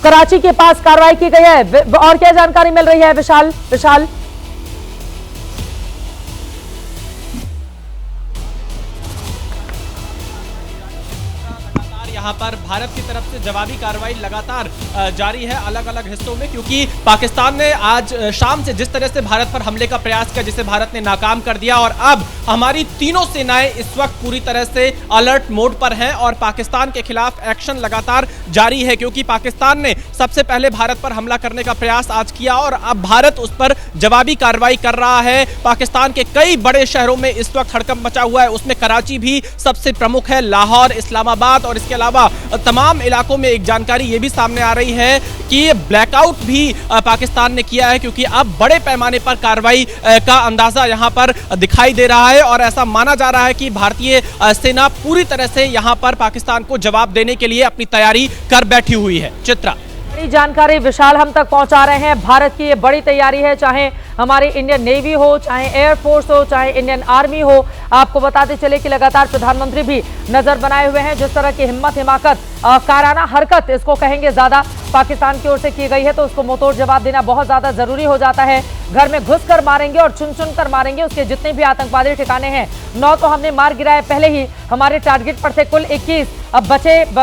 कराची के पास कार्रवाई की गई है और क्या जानकारी मिल रही है विशाल? यहाँ पर भारत की तरफ से जवाबी कार्रवाई लगातार जारी है अलग अलग हिस्सों में, क्योंकि पाकिस्तान ने आज शाम से जिस तरह से भारत पर हमले का प्रयास किया जिसे भारत ने नाकाम कर दिया और अब हमारी तीनों सेनाएं इस वक्त पूरी तरह से अलर्ट मोड पर हैं और पाकिस्तान के खिलाफ एक्शन लगातार जारी है, क्योंकि पाकिस्तान ने सबसे पहले भारत पर हमला करने का प्रयास आज किया और अब भारत उस पर जवाबी कार्रवाई कर रहा है। पाकिस्तान के कई बड़े शहरों में इस वक्त हड़कंप मचा हुआ है, उसमें कराची भी सबसे प्रमुख है, लाहौर, इस्लामाबाद और इसके अलावा तमाम इलाकों में एक जानकारी ये भी सामने आ रही है कि ब्लैकआउट भी पाकिस्तान ने किया है, क्योंकि अब बड़े पैमाने पर कार्रवाई का अंदाजा यहां पर दिखाई दे रहा है और ऐसा माना जा रहा है कि भारतीय सेना पूरी तरह से यहां पर पाकिस्तान को जवाब देने के लिए अपनी तैयारी कर बैठी हुई है। चित्रा, बड़ी जानकारी विशाल हम तक पहुंचा रहे हैं। भारत की ये बड़ी तैयारी है, चाहे हमारी इंडियन नेवी हो, चाहे एयरफोर्स हो, चाहे इंडियन आर्मी हो। आपको बताते चले कि लगातार प्रधानमंत्री भी नजर बनाए हुए हैं। जिस तरह की हिम्मत, हिमाकत, काराना हरकत इसको कहेंगे ज्यादा पाकिस्तान की ओर से की गई है तो उसको मुंहतोड़ जवाब देना बहुत ज्यादा जरूरी हो जाता है। घर में घुस कर मारेंगे और चुन चुन कर मारेंगे, उसके जितने भी आतंकवादी ठिकाने हैं 9 तो हमने मार गिराए पहले ही, हमारे टारगेट पर थे कुल 21, अब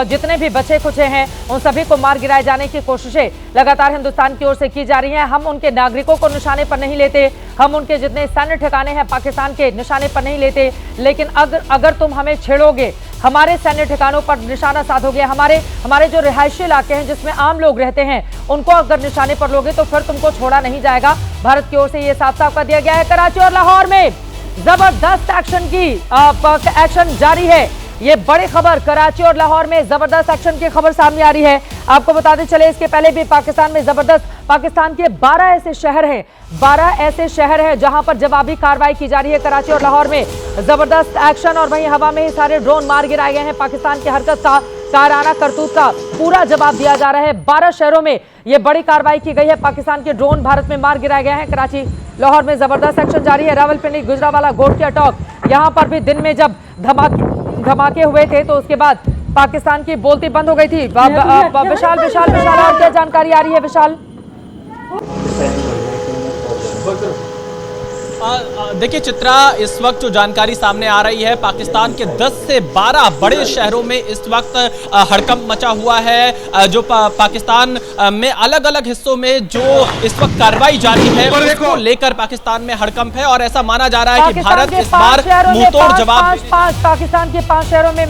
जितने भी बचे खुचे हैं उन सभी को मार गिराए जाने की कोशिशें लगातार हिंदुस्तान की ओर से की जा रही हैं। हम उनके नागरिकों को निशाने पर नहीं लेते, हम उनके जितने सैन्य ठिकाने हैं पाकिस्तान के निशाने पर नहीं लेते, लेकिन अगर तुम हमें छेड़ोगे, हमारे सैन्य ठिकानों पर निशाना साधोगे, हमारे जो रिहायशी इलाके हैं जिसमें आम लोग रहते हैं उनको अगर निशाने पर लोगे तो फिर तुमको छोड़ा नहीं जाएगा। भारत की ओर से ये साफ साफ कर दिया गया है। कराची और लाहौर में जबरदस्त एक्शन जारी है। ये बड़ी खबर, कराची और लाहौर में जबरदस्त एक्शन की खबर सामने आ रही है। आपको बताते चले इसके पहले भी पाकिस्तान के 12 ऐसे शहर हैं जहां पर जवाबी कार्रवाई की जा रही है। कराची और लाहौर में जबरदस्त एक्शन और वहीं हवा में ही सारे ड्रोन मार गिराए गए हैं। पाकिस्तान की हरकत का, काराना करतूत का पूरा जवाब दिया जा रहा है। 12 शहरों में यह बड़ी कार्रवाई की गई है। पाकिस्तान के ड्रोन भारत में मार गिराए गए हैं। कराची लाहौर में जबरदस्त एक्शन जारी है। रावलपिंडी, गुजरावाला, गोडके, अटॉक, यहां पर भी दिन में जब धमाके हुए थे तो उसके बाद पाकिस्तान की बोलती बंद हो गई थी। विशाल और क्या जानकारी आ रही है विशाल? देखिए चित्रा, इस वक्त जो जानकारी सामने आ रही है, पाकिस्तान के 10 से 12 बड़े शहरों में इस वक्त हड़कंप मचा हुआ है। जो पाकिस्तान में अलग अलग हिस्सों में जो इस वक्त कार्रवाई जारी है उसको लेकर पाकिस्तान में हड़कंप है और ऐसा माना जा रहा है कि भारत इस बार मुंहतोड़ जवाब पाकिस्तान के 5 शहरों में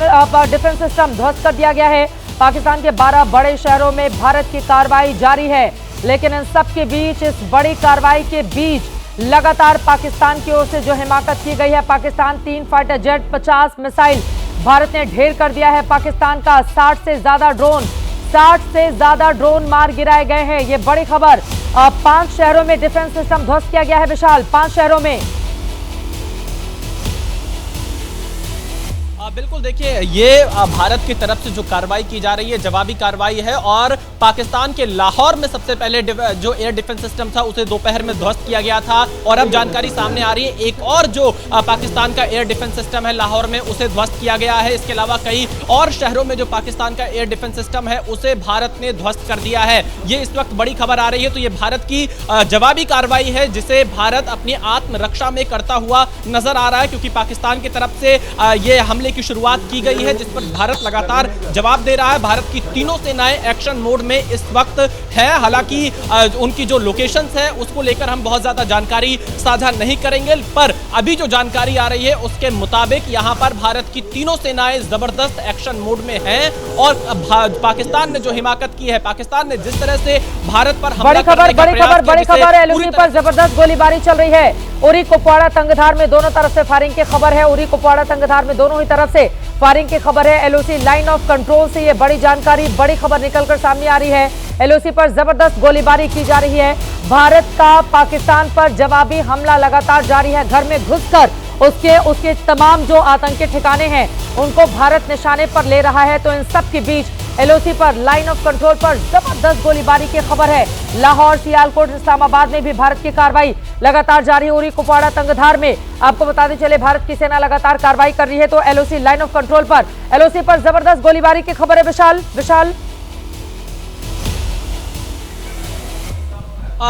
डिफेंस सिस्टम ध्वस्त कर दिया गया है। पाकिस्तान के 12 बड़े शहरों में भारत की कार्रवाई जारी है, लेकिन इन सब के बीच, इस बड़ी कार्रवाई के बीच लगातार पाकिस्तान की ओर से जो हिमाकत की गई है, Pakistan 3 fighter jet, 50 missile Bharat ने ढेर कर दिया है। पाकिस्तान का 60 से ज्यादा ड्रोन मार गिराए गए हैं। ये बड़ी खबर। 5 शहरों में डिफेंस सिस्टम ध्वस्त किया गया है। विशाल, 5 शहरों में। बिल्कुल, देखिए ये भारत की तरफ से जो कार्रवाई की जा रही है, जवाबी कार्रवाई है और पाकिस्तान के लाहौर में सबसे पहले जो एयर डिफेंस सिस्टम था उसे दोपहर में ध्वस्त किया गया था और अब जानकारी सामने आ रही है एक और जो पाकिस्तान का एयर डिफेंस सिस्टम है लाहौर में, उसे ध्वस्त किया गया है। इसके अलावा कई और शहरों में जो पाकिस्तान का एयर डिफेंस सिस्टम है उसे भारत ने ध्वस्त कर दिया है। ये इस वक्त बड़ी खबर आ रही है, तो ये भारत की जवाबी कार्रवाई है जिसे भारत अपनी आत्मरक्षा में करता हुआ नजर आ रहा है, क्योंकि पाकिस्तान की तरफ से ये हमले की शुरुआत की गई है जिस पर भारत लगातार जवाब दे रहा है। भारत की तीनों सेनाएं एक्शन मोड में इस वक्त है। हालांकि उनकी जो लोकेशंस है उसको लेकर हम बहुत ज्यादा जानकारी साझा नहीं करेंगे, पर अभी जो जानकारी आ रही है उसके मुताबिक यहां पर भारत की तीनों सेनाएं जबरदस्त एक्शन मोड में हैं और पाकिस्तान ने जो हिमाकत की है, पाकिस्तान ने जिस तरह से भारत पर हमला करने का प्रयास किया, बड़ी खबर है, एलओसी पर जबरदस्त गोलीबारी चल रही है। उरी, कुपवाड़ा, तंगधार में दोनों तरफ से फायरिंग की खबर है। उरी, कुपवाड़ा, तंगधार में दोनों ही तरफ से फायरिंग की खबर है। एलओसी लाइन ऑफ कंट्रोल से ये बड़ी जानकारी, बड़ी खबर निकलकर सामने आ रही है। एलओसी पर जबरदस्त गोलीबारी की जा रही है। भारत का पाकिस्तान पर जवाबी हमला लगातार जारी है। घर में घुसकर उसके तमाम जो आतंकी ठिकाने हैं उनको भारत निशाने पर ले रहा है। तो इन सब के बीच एलओसी पर, लाइन ऑफ कंट्रोल पर जबरदस्त गोलीबारी की खबर है। लाहौर, सियालकोट, इस्लामाबाद में भी भारत की कार्रवाई लगातार जारी हो रही। कुपवाड़ा, तंगधार में आपको बताते चले भारत की सेना लगातार कार्रवाई कर रही है। तो एलओसी लाइन ऑफ कंट्रोल पर, एलओसी पर जबरदस्त गोलीबारी की खबर है। विशाल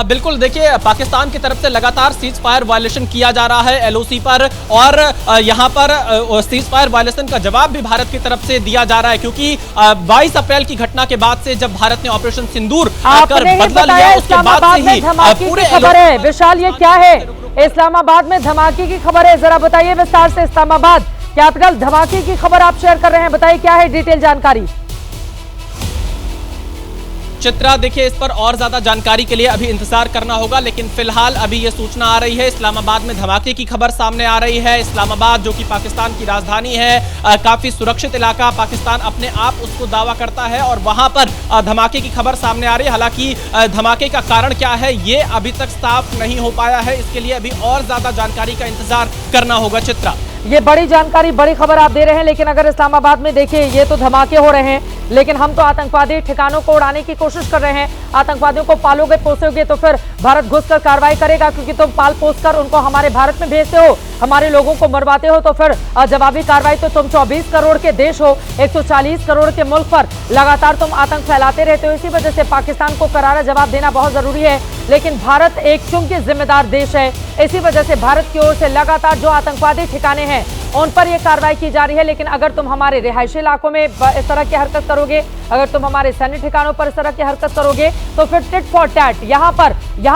बिल्कुल, देखिए पाकिस्तान की तरफ से लगातार सीज फायर वायलेशन किया जा रहा है एलओसी पर और यहां पर सीज फायर वायलेशन का जवाब भी भारत की तरफ से दिया जा रहा है, क्योंकि 22 अप्रैल की घटना के बाद से जब भारत ने ऑपरेशन सिंदूर कर बदला लिया उसके बाद से ही पूरे खबर है। विशाल, ये क्या है? इस्लामाबाद में धमाके की खबर है, जरा बताइए विस्तार से। इस्लामाबाद कैपिटल, धमाके की खबर आप शेयर कर रहे हैं, बताइए क्या है डिटेल जानकारी। चित्रा, देखिए इस पर और ज्यादा जानकारी के लिए अभी इंतजार करना होगा, लेकिन फिलहाल अभी ये सूचना आ रही है इस्लामाबाद में धमाके की खबर सामने आ रही है। इस्लामाबाद जो कि पाकिस्तान की राजधानी है, काफी सुरक्षित इलाका, पाकिस्तान अपने आप उसको दावा करता है और वहां पर धमाके की खबर सामने आ रही है। हालांकि धमाके का कारण क्या है ये अभी तक साफ नहीं हो पाया है, इसके लिए अभी और ज्यादा जानकारी का इंतजार करना होगा। चित्रा, ये बड़ी जानकारी, बड़ी खबर आप दे रहे हैं, लेकिन अगर इस्लामाबाद में देखिए ये तो धमाके हो रहे हैं, लेकिन हम तो आतंकवादी ठिकानों को उड़ाने की कोशिश कर रहे हैं। आतंकवादियों को पालोगे पोसोगे तो फिर भारत घुसकर कार्रवाई करेगा, क्योंकि तुम पाल पोस कर उनको हमारे भारत में भेजते हो, हमारे लोगों को मरवाते हो, तो फिर जवाबी कार्रवाई तो तुम 24 करोड़ के देश हो, 140 करोड़ के मुल्क पर लगातार तुम आतंक फैलाते रहते हो। इसी वजह से पाकिस्तान को करारा जवाब देना बहुत जरूरी है, लेकिन भारत एक चूंकि जिम्मेदार देश है, इसी वजह से भारत की ओर से लगातार जो आतंकवादी ठिकाने हैं उन पर यह कार्रवाई की जा रही है। लेकिन अगर तुम हमारे रिहायशी इलाकों में इस तरह की हरकत करोगे, अगर तुम हमारे सैन्य ठिकानों पर इस तरह की हरकत करोगे, तो फिर टिट फॉर टैट, यहाँ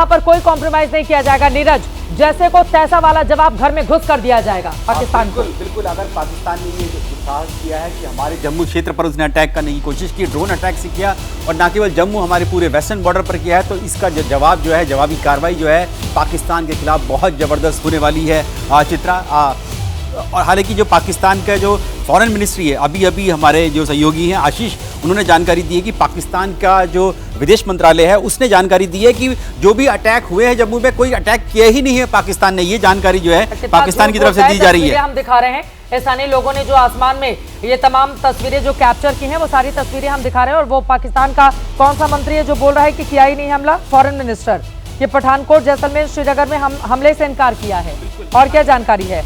पर कोई कॉम्प्रोमाइज नहीं किया जाएगा। नीरज, जैसे को तैसा वाला जवाब घर में घुस कर दिया जाएगा पाकिस्तान को। बिल्कुल, अगर पाकिस्तान ने ये साहस किया है कि हमारे जम्मू क्षेत्र पर उसने अटैक करने की कोशिश की, ड्रोन अटैक से किया और न केवल जम्मू, हमारे पूरे वेस्टर्न बॉर्डर पर किया है, तो इसका जवाब जो है, जवाबी कार्रवाई जो है पाकिस्तान के खिलाफ बहुत जबरदस्त होने वाली है। चित्रा, और हालांकि जो पाकिस्तान का जो फॉरेन मिनिस्ट्री है, अभी हमारे जो सहयोगी हैं आशीष, उन्होंने जानकारी दी है कि पाकिस्तान का जो विदेश मंत्रालय है उसने जानकारी दी है कि जो भी अटैक हुए हैं जम्मू में, कोई अटैक किया ही नहीं है पाकिस्तान ने। ये जानकारी जो है पाकिस्तान की तरफ से दी जा रही है। हम दिखा रहे हैं स्थानीय लोगों ने जो आसमान में ये तमाम तस्वीरें जो कैप्चर की हैं, वो सारी तस्वीरें हम दिखा रहे हैं। और वो पाकिस्तान का कौन सा मंत्री है जो बोल रहा है कि किया ही नहीं हमला? Foreign minister. ये पठानकोट, जैसलमेर, श्रीनगर में हमले से इनकार किया है। और क्या जानकारी है?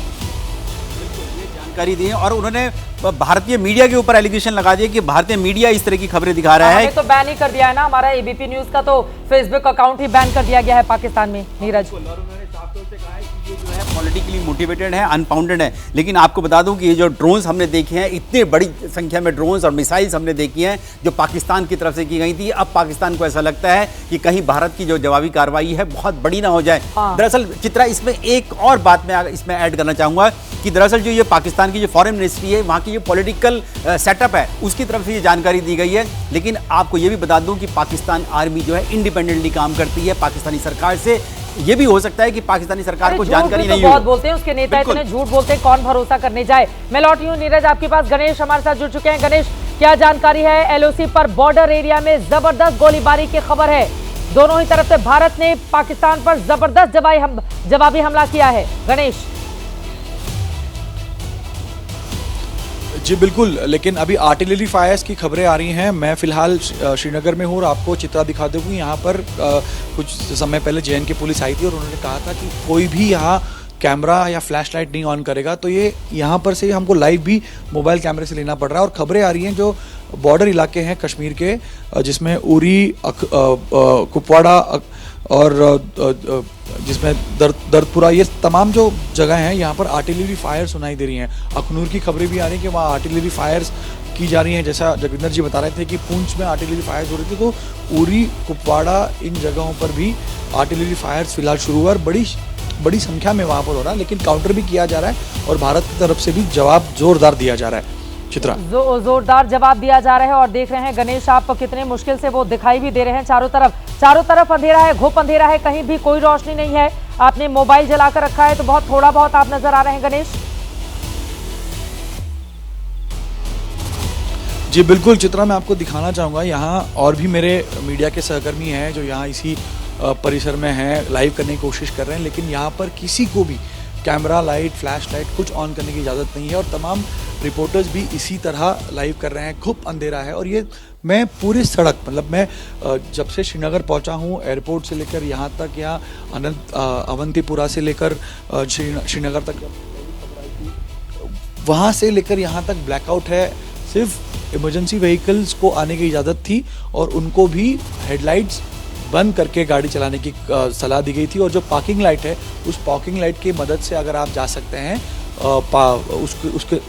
जानकारी दी है और उन्होंने भारतीय मीडिया के ऊपर एलिगेशन लगा दिया कि भारतीय मीडिया इस तरह की खबरें दिखा रहा है। तो बैन ही कर दिया है ना, हमारा एबीपी न्यूज का तो फेसबुक अकाउंट ही बैन कर दिया गया है पाकिस्तान में। नीरज, उन्होंने साफ तौर से कहा है कि ये जो है पॉलिटिकली मोटिवेटेड है, अनफाउंडेड है। लेकिन आपको बता दूं कि ये जो ड्रोन्स हमने देखे हैं, इतने बड़ी संख्या में ड्रोन्स और मिसाइल्स हमने देखी हैं जो पाकिस्तान की तरफ से की गई थी। अब पाकिस्तान को ऐसा लगता है कि कहीं भारत की जो जवाबी कार्रवाई है बहुत बड़ी ना हो जाए। दरअसल चित्रा, इसमें एक और बात मैं इसमें ऐड करना चाहूंगा कि दरअसल जो ये पाकिस्तान की जो फॉरेन मिनिस्ट्री है, वहाँ की जो पॉलिटिकल सेटअप है, उसकी तरफ से ये जानकारी दी गई है। लेकिन आपको ये भी बता दूं कि पाकिस्तान आर्मी जो है इंडिपेंडेंटली काम करती है पाकिस्तानी सरकार से। ये भी हो सकता है कि पाकिस्तानी सरकार को जानकारी नहीं हो। बहुत बोलते हैं उसके नेता, इतने झूठ बोलते हैं, कौन भरोसा करने जाए। मैं लौटी हूं नीरज आपके पास। गणेश हमारे साथ जुड़ चुके हैं। गणेश, क्या जानकारी है? एलओसी पर बॉर्डर एरिया में जबरदस्त गोलीबारी की खबर है। दोनों ही तरफ से भारत ने पाकिस्तान पर जबरदस्त जवाबी हमला किया है। गणेश। जी बिल्कुल, लेकिन अभी आर्टिलरी फायर्स की खबरें आ रही हैं। मैं फिलहाल श्रीनगर में हूँ और आपको चित्रा दिखा दूँगी। यहाँ पर कुछ समय पहले JNK पुलिस आई थी और उन्होंने कहा था कि कोई भी यहाँ कैमरा या फ्लैश लाइट नहीं ऑन करेगा। तो ये यहाँ पर से हमको लाइव भी मोबाइल कैमरे से लेना पड़ रहा है। और खबरें आ रही हैं जो बॉर्डर इलाके हैं कश्मीर के, जिसमें उरी, कुपवाड़ा और जिसमें दर्दपुरा, ये तमाम जो जगह हैं यहाँ पर आर्टिलरी फायर सुनाई दे रही हैं। अखनूर की खबरें भी आ रही हैं कि वहाँ आर्टिलरी फायर्स की जा रही हैं। जैसा जगविंदर जी बता रहे थे कि पूंछ में आर्टिलरी फायर्स हो रही थी, तो उरी, कुपवाड़ा, इन जगहों पर भी आर्टिलरी फायर्स फिलहाल शुरू हुआ और बड़ी संख्या में वहाँ पर हो रहा है। लेकिन काउंटर भी किया जा रहा है और भारत की तरफ से भी जवाब जोरदार दिया जा रहा है। चित्रा, जोरदार जवाब दिया जा रहा है। और देख रहे हैं गणेश, आप कितने मुश्किल से वो दिखाई भी दे रहे हैं। चारों तरफ अंधेरा है, घुप अंधेरा है, कहीं भी कोई रोशनी नहीं है। आपने मोबाइल जलाकर रखा है तो बहुत थोड़ा बहुत आप नजर आ रहे हैं गणेश। जी बिल्कुल चित्रा, मैं आपको दिखाना चाहूँगा। यहाँ और भी मेरे मीडिया के सहकर्मी हैं जो यहाँ इसी परिसर में हैं, लाइव करने की कोशिश कर रहे हैं। लेकिन यहाँ पर किसी को भी कैमरा, लाइट, फ्लैश लाइट कुछ ऑन करने की इजाज़त नहीं है और तमाम रिपोर्टर्स भी इसी तरह लाइव कर रहे हैं। खूब अंधेरा है और ये मैं पूरी सड़क, मतलब मैं जब से श्रीनगर पहुंचा हूं, एयरपोर्ट से लेकर यहाँ तक, यहाँ अवंतीपुरा से लेकर श्रीनगर तक वहाँ से लेकर यहाँ तक ब्लैकआउट है। सिर्फ इमरजेंसी व्हीकल्स को आने की इजाज़त थी और उनको भी हेडलाइट्स बंद करके गाड़ी चलाने की सलाह दी गई थी। और जो पार्किंग लाइट है, उस पार्किंग लाइट की मदद से अगर आप जा सकते हैं,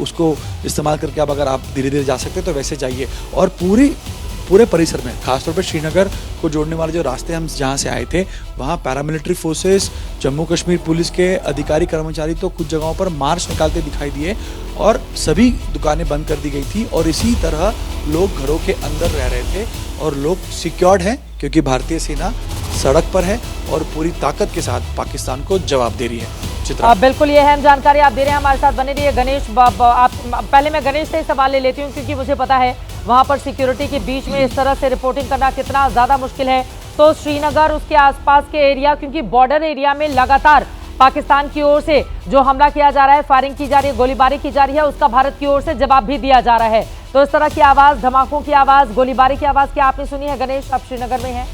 उसको इस्तेमाल करके अब अगर आप धीरे धीरे जा सकते हैं तो वैसे जाइए। और पूरे परिसर में, खासतौर पर श्रीनगर को जोड़ने वाले जो रास्ते हम जहाँ से आए थे, वहाँ paramilitary forces, Jammu Kashmir police के अधिकारी कर्मचारी तो कुछ जगहों पर मार्च निकालते दिखाई दिए और सभी दुकानें बंद कर दी गई थी। और इसी तरह लोग घरों के अंदर रह रहे थे और लोग सिक्योर्ड हैं क्योंकि भारतीय सेना सड़क पर है और पूरी ताकत के साथ पाकिस्तान को जवाब दे रही है। बिल्कुल, ये अहम जानकारी आप दे रहे हैं, हमारे साथ बने रहिए। गणेश, आप पहले मैं गणेश से सवाल ले लेती हूँ क्योंकि मुझे पता है वहाँ पर सिक्योरिटी के बीच में इस तरह से रिपोर्टिंग करना कितना ज़्यादा मुश्किल है। तो श्रीनगर, उसके आसपास के एरिया, क्योंकि बॉर्डर एरिया में लगातार पाकिस्तान की ओर से जो हमला किया जा रहा है, फायरिंग की जा रही है, गोलीबारी की जा रही है, उसका भारत की ओर से जवाब भी दिया जा रहा है। तो इस तरह की आवाज़, धमाकों की आवाज़, गोलीबारी की आवाज़ क्या आपने सुनी है गणेश? आप श्रीनगर में हैं।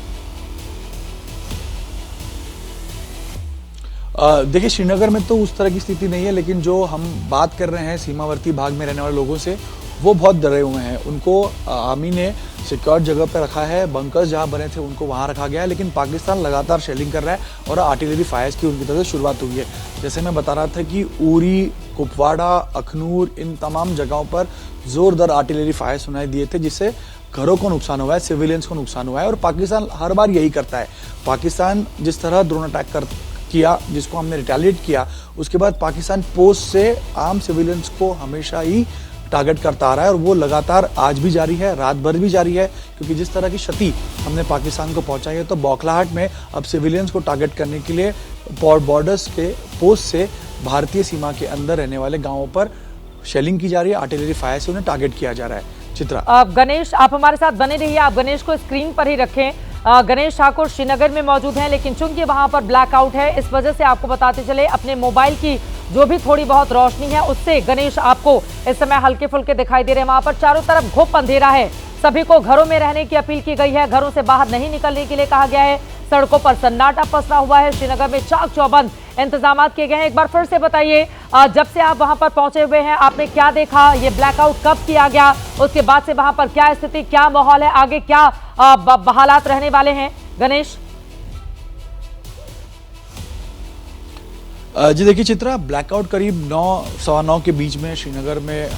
देखिए, श्रीनगर में तो उस तरह की स्थिति नहीं है, लेकिन जो हम बात कर रहे हैं सीमावर्ती भाग में रहने वाले लोगों से, वो बहुत डरे हुए हैं। उनको आर्मी ने सिक्योर जगह पर रखा है, बंकर्स जहां बने थे उनको वहां रखा गया है। लेकिन पाकिस्तान लगातार शेलिंग कर रहा है और आर्टिलरी फायर्स की उनकी तरफ से शुरुआत हुई है। जैसे मैं बता रहा था कि उरी, कुपवाड़ा, अखनूर, इन तमाम जगहों पर जोरदार आर्टिलरी फायर सुनाई दिए थे, जिससे घरों को नुकसान हुआ है, सिविलियंस को नुकसान हुआ है। और पाकिस्तान हर बार यही करता है। पाकिस्तान जिस तरह ड्रोन अटैक किया, जिसको हमने रिटेलिएट किया, उसके बाद पाकिस्तान पोस्ट से आम सिविलियंस को हमेशा ही टारगेट करता आ रहा है और वो लगातार आज भी जारी है, रात भर भी जारी है। क्योंकि जिस तरह की क्षति हमने पाकिस्तान को पहुंचाई है, तो बौखलाहट में अब सिविलियंस को टारगेट करने के लिए बॉर्डर्स के पोस्ट से भारतीय सीमा के अंदर रहने वाले गाँवों पर शेलिंग की जा रही है, आर्टिलरी फायर से उन्हें टारगेट किया जा रहा है। चित्रा, गणेश, आप हमारे साथ बने रहिए। आप गणेश को स्क्रीन पर ही रखें। गणेश ठाकुर श्रीनगर में मौजूद हैं, लेकिन चूंकि वहां पर ब्लैकआउट है, इस वजह से आपको बताते चले, अपने मोबाइल की जो भी थोड़ी बहुत रोशनी है उससे गणेश आपको इस समय हल्के फुल्के दिखाई दे रहे हैं। वहां पर चारों तरफ घुप अंधेरा है। सभी को घरों में रहने की अपील की गई है, घरों से बाहर नहीं निकलने के लिए कहा गया है। सड़कों पर सन्नाटा पसरा हुआ है। श्रीनगर में चाक चौबंद इंतजाम किए गए हैं। एक बार फिर से बताइए, जब से आप वहां पर पहुंचे हुए हैं, आपने क्या देखा? ये ब्लैकआउट कब किया गया? उसके बाद से वहां पर क्या स्थिति, क्या माहौल है, आगे क्या हालात रहने वाले हैं गणेश? जी देखिए चित्रा, ब्लैकआउट करीब 9-9:15 के बीच में श्रीनगर में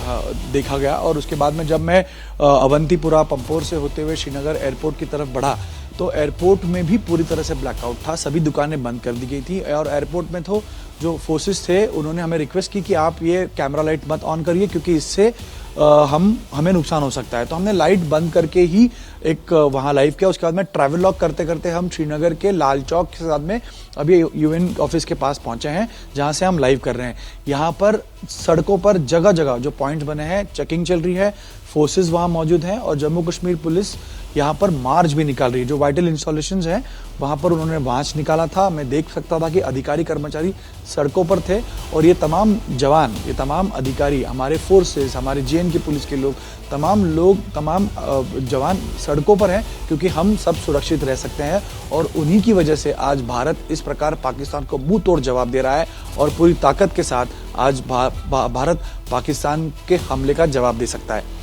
देखा गया और उसके बाद में जब मैं अवंतीपुरा पंपोर से होते हुए श्रीनगर एयरपोर्ट की तरफ बढ़ा तो एयरपोर्ट में भी पूरी तरह से ब्लैकआउट था, सभी दुकानें बंद कर दी गई थी और एयरपोर्ट में तो जो फोर्सेस थे उन्होंने हमें रिक्वेस्ट की कि आप ये कैमरा लाइट मत ऑन करिए क्योंकि इससे हमें नुकसान हो सकता है। तो हमने लाइट बंद करके ही एक वहाँ लाइव किया। उसके बाद में ट्रैवल लॉग करते करते हम श्रीनगर के लाल चौक के साथ में अभी यूएन ऑफिस के पास पहुंचे हैं जहां से हम लाइव कर रहे हैं। यहाँ पर सड़कों पर जगह जगह जो पॉइंट्स बने हैं चेकिंग चल रही है, फोर्सेस वहाँ मौजूद हैं और जम्मू कश्मीर पुलिस यहाँ पर मार्च भी निकाल रही है। जो वाइटल इंस्टॉलेशंस हैं वहाँ पर उन्होंने मार्च निकाला था। मैं देख सकता था कि अधिकारी कर्मचारी सड़कों पर थे और ये तमाम जवान, ये तमाम अधिकारी, हमारे फोर्सेस, हमारे जेएन की पुलिस के लोग, तमाम जवान सड़कों पर हैं क्योंकि हम सब सुरक्षित रह सकते हैं और उन्हीं की वजह से आज भारत इस प्रकार पाकिस्तान को मुंह तोड़ जवाब दे रहा है और पूरी ताकत के साथ आज भारत पाकिस्तान के हमले का जवाब दे सकता है।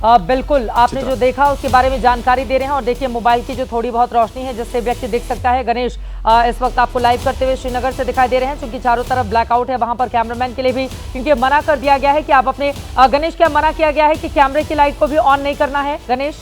बिल्कुल, आपने जो देखा उसके बारे में जानकारी दे रहे हैं और देखिए मोबाइल की जो थोड़ी बहुत रोशनी है जिससे व्यक्ति देख सकता है। गणेश इस वक्त आपको लाइव करते हुए श्रीनगर से दिखाई दे रहे हैं क्योंकि चारों तरफ ब्लैकआउट है। वहां पर कैमरामैन के लिए भी क्योंकि मना कर दिया गया है कि आप अपने गणेश, क्या मना किया गया है कि कैमरे की लाइट को भी ऑन नहीं करना है गणेश?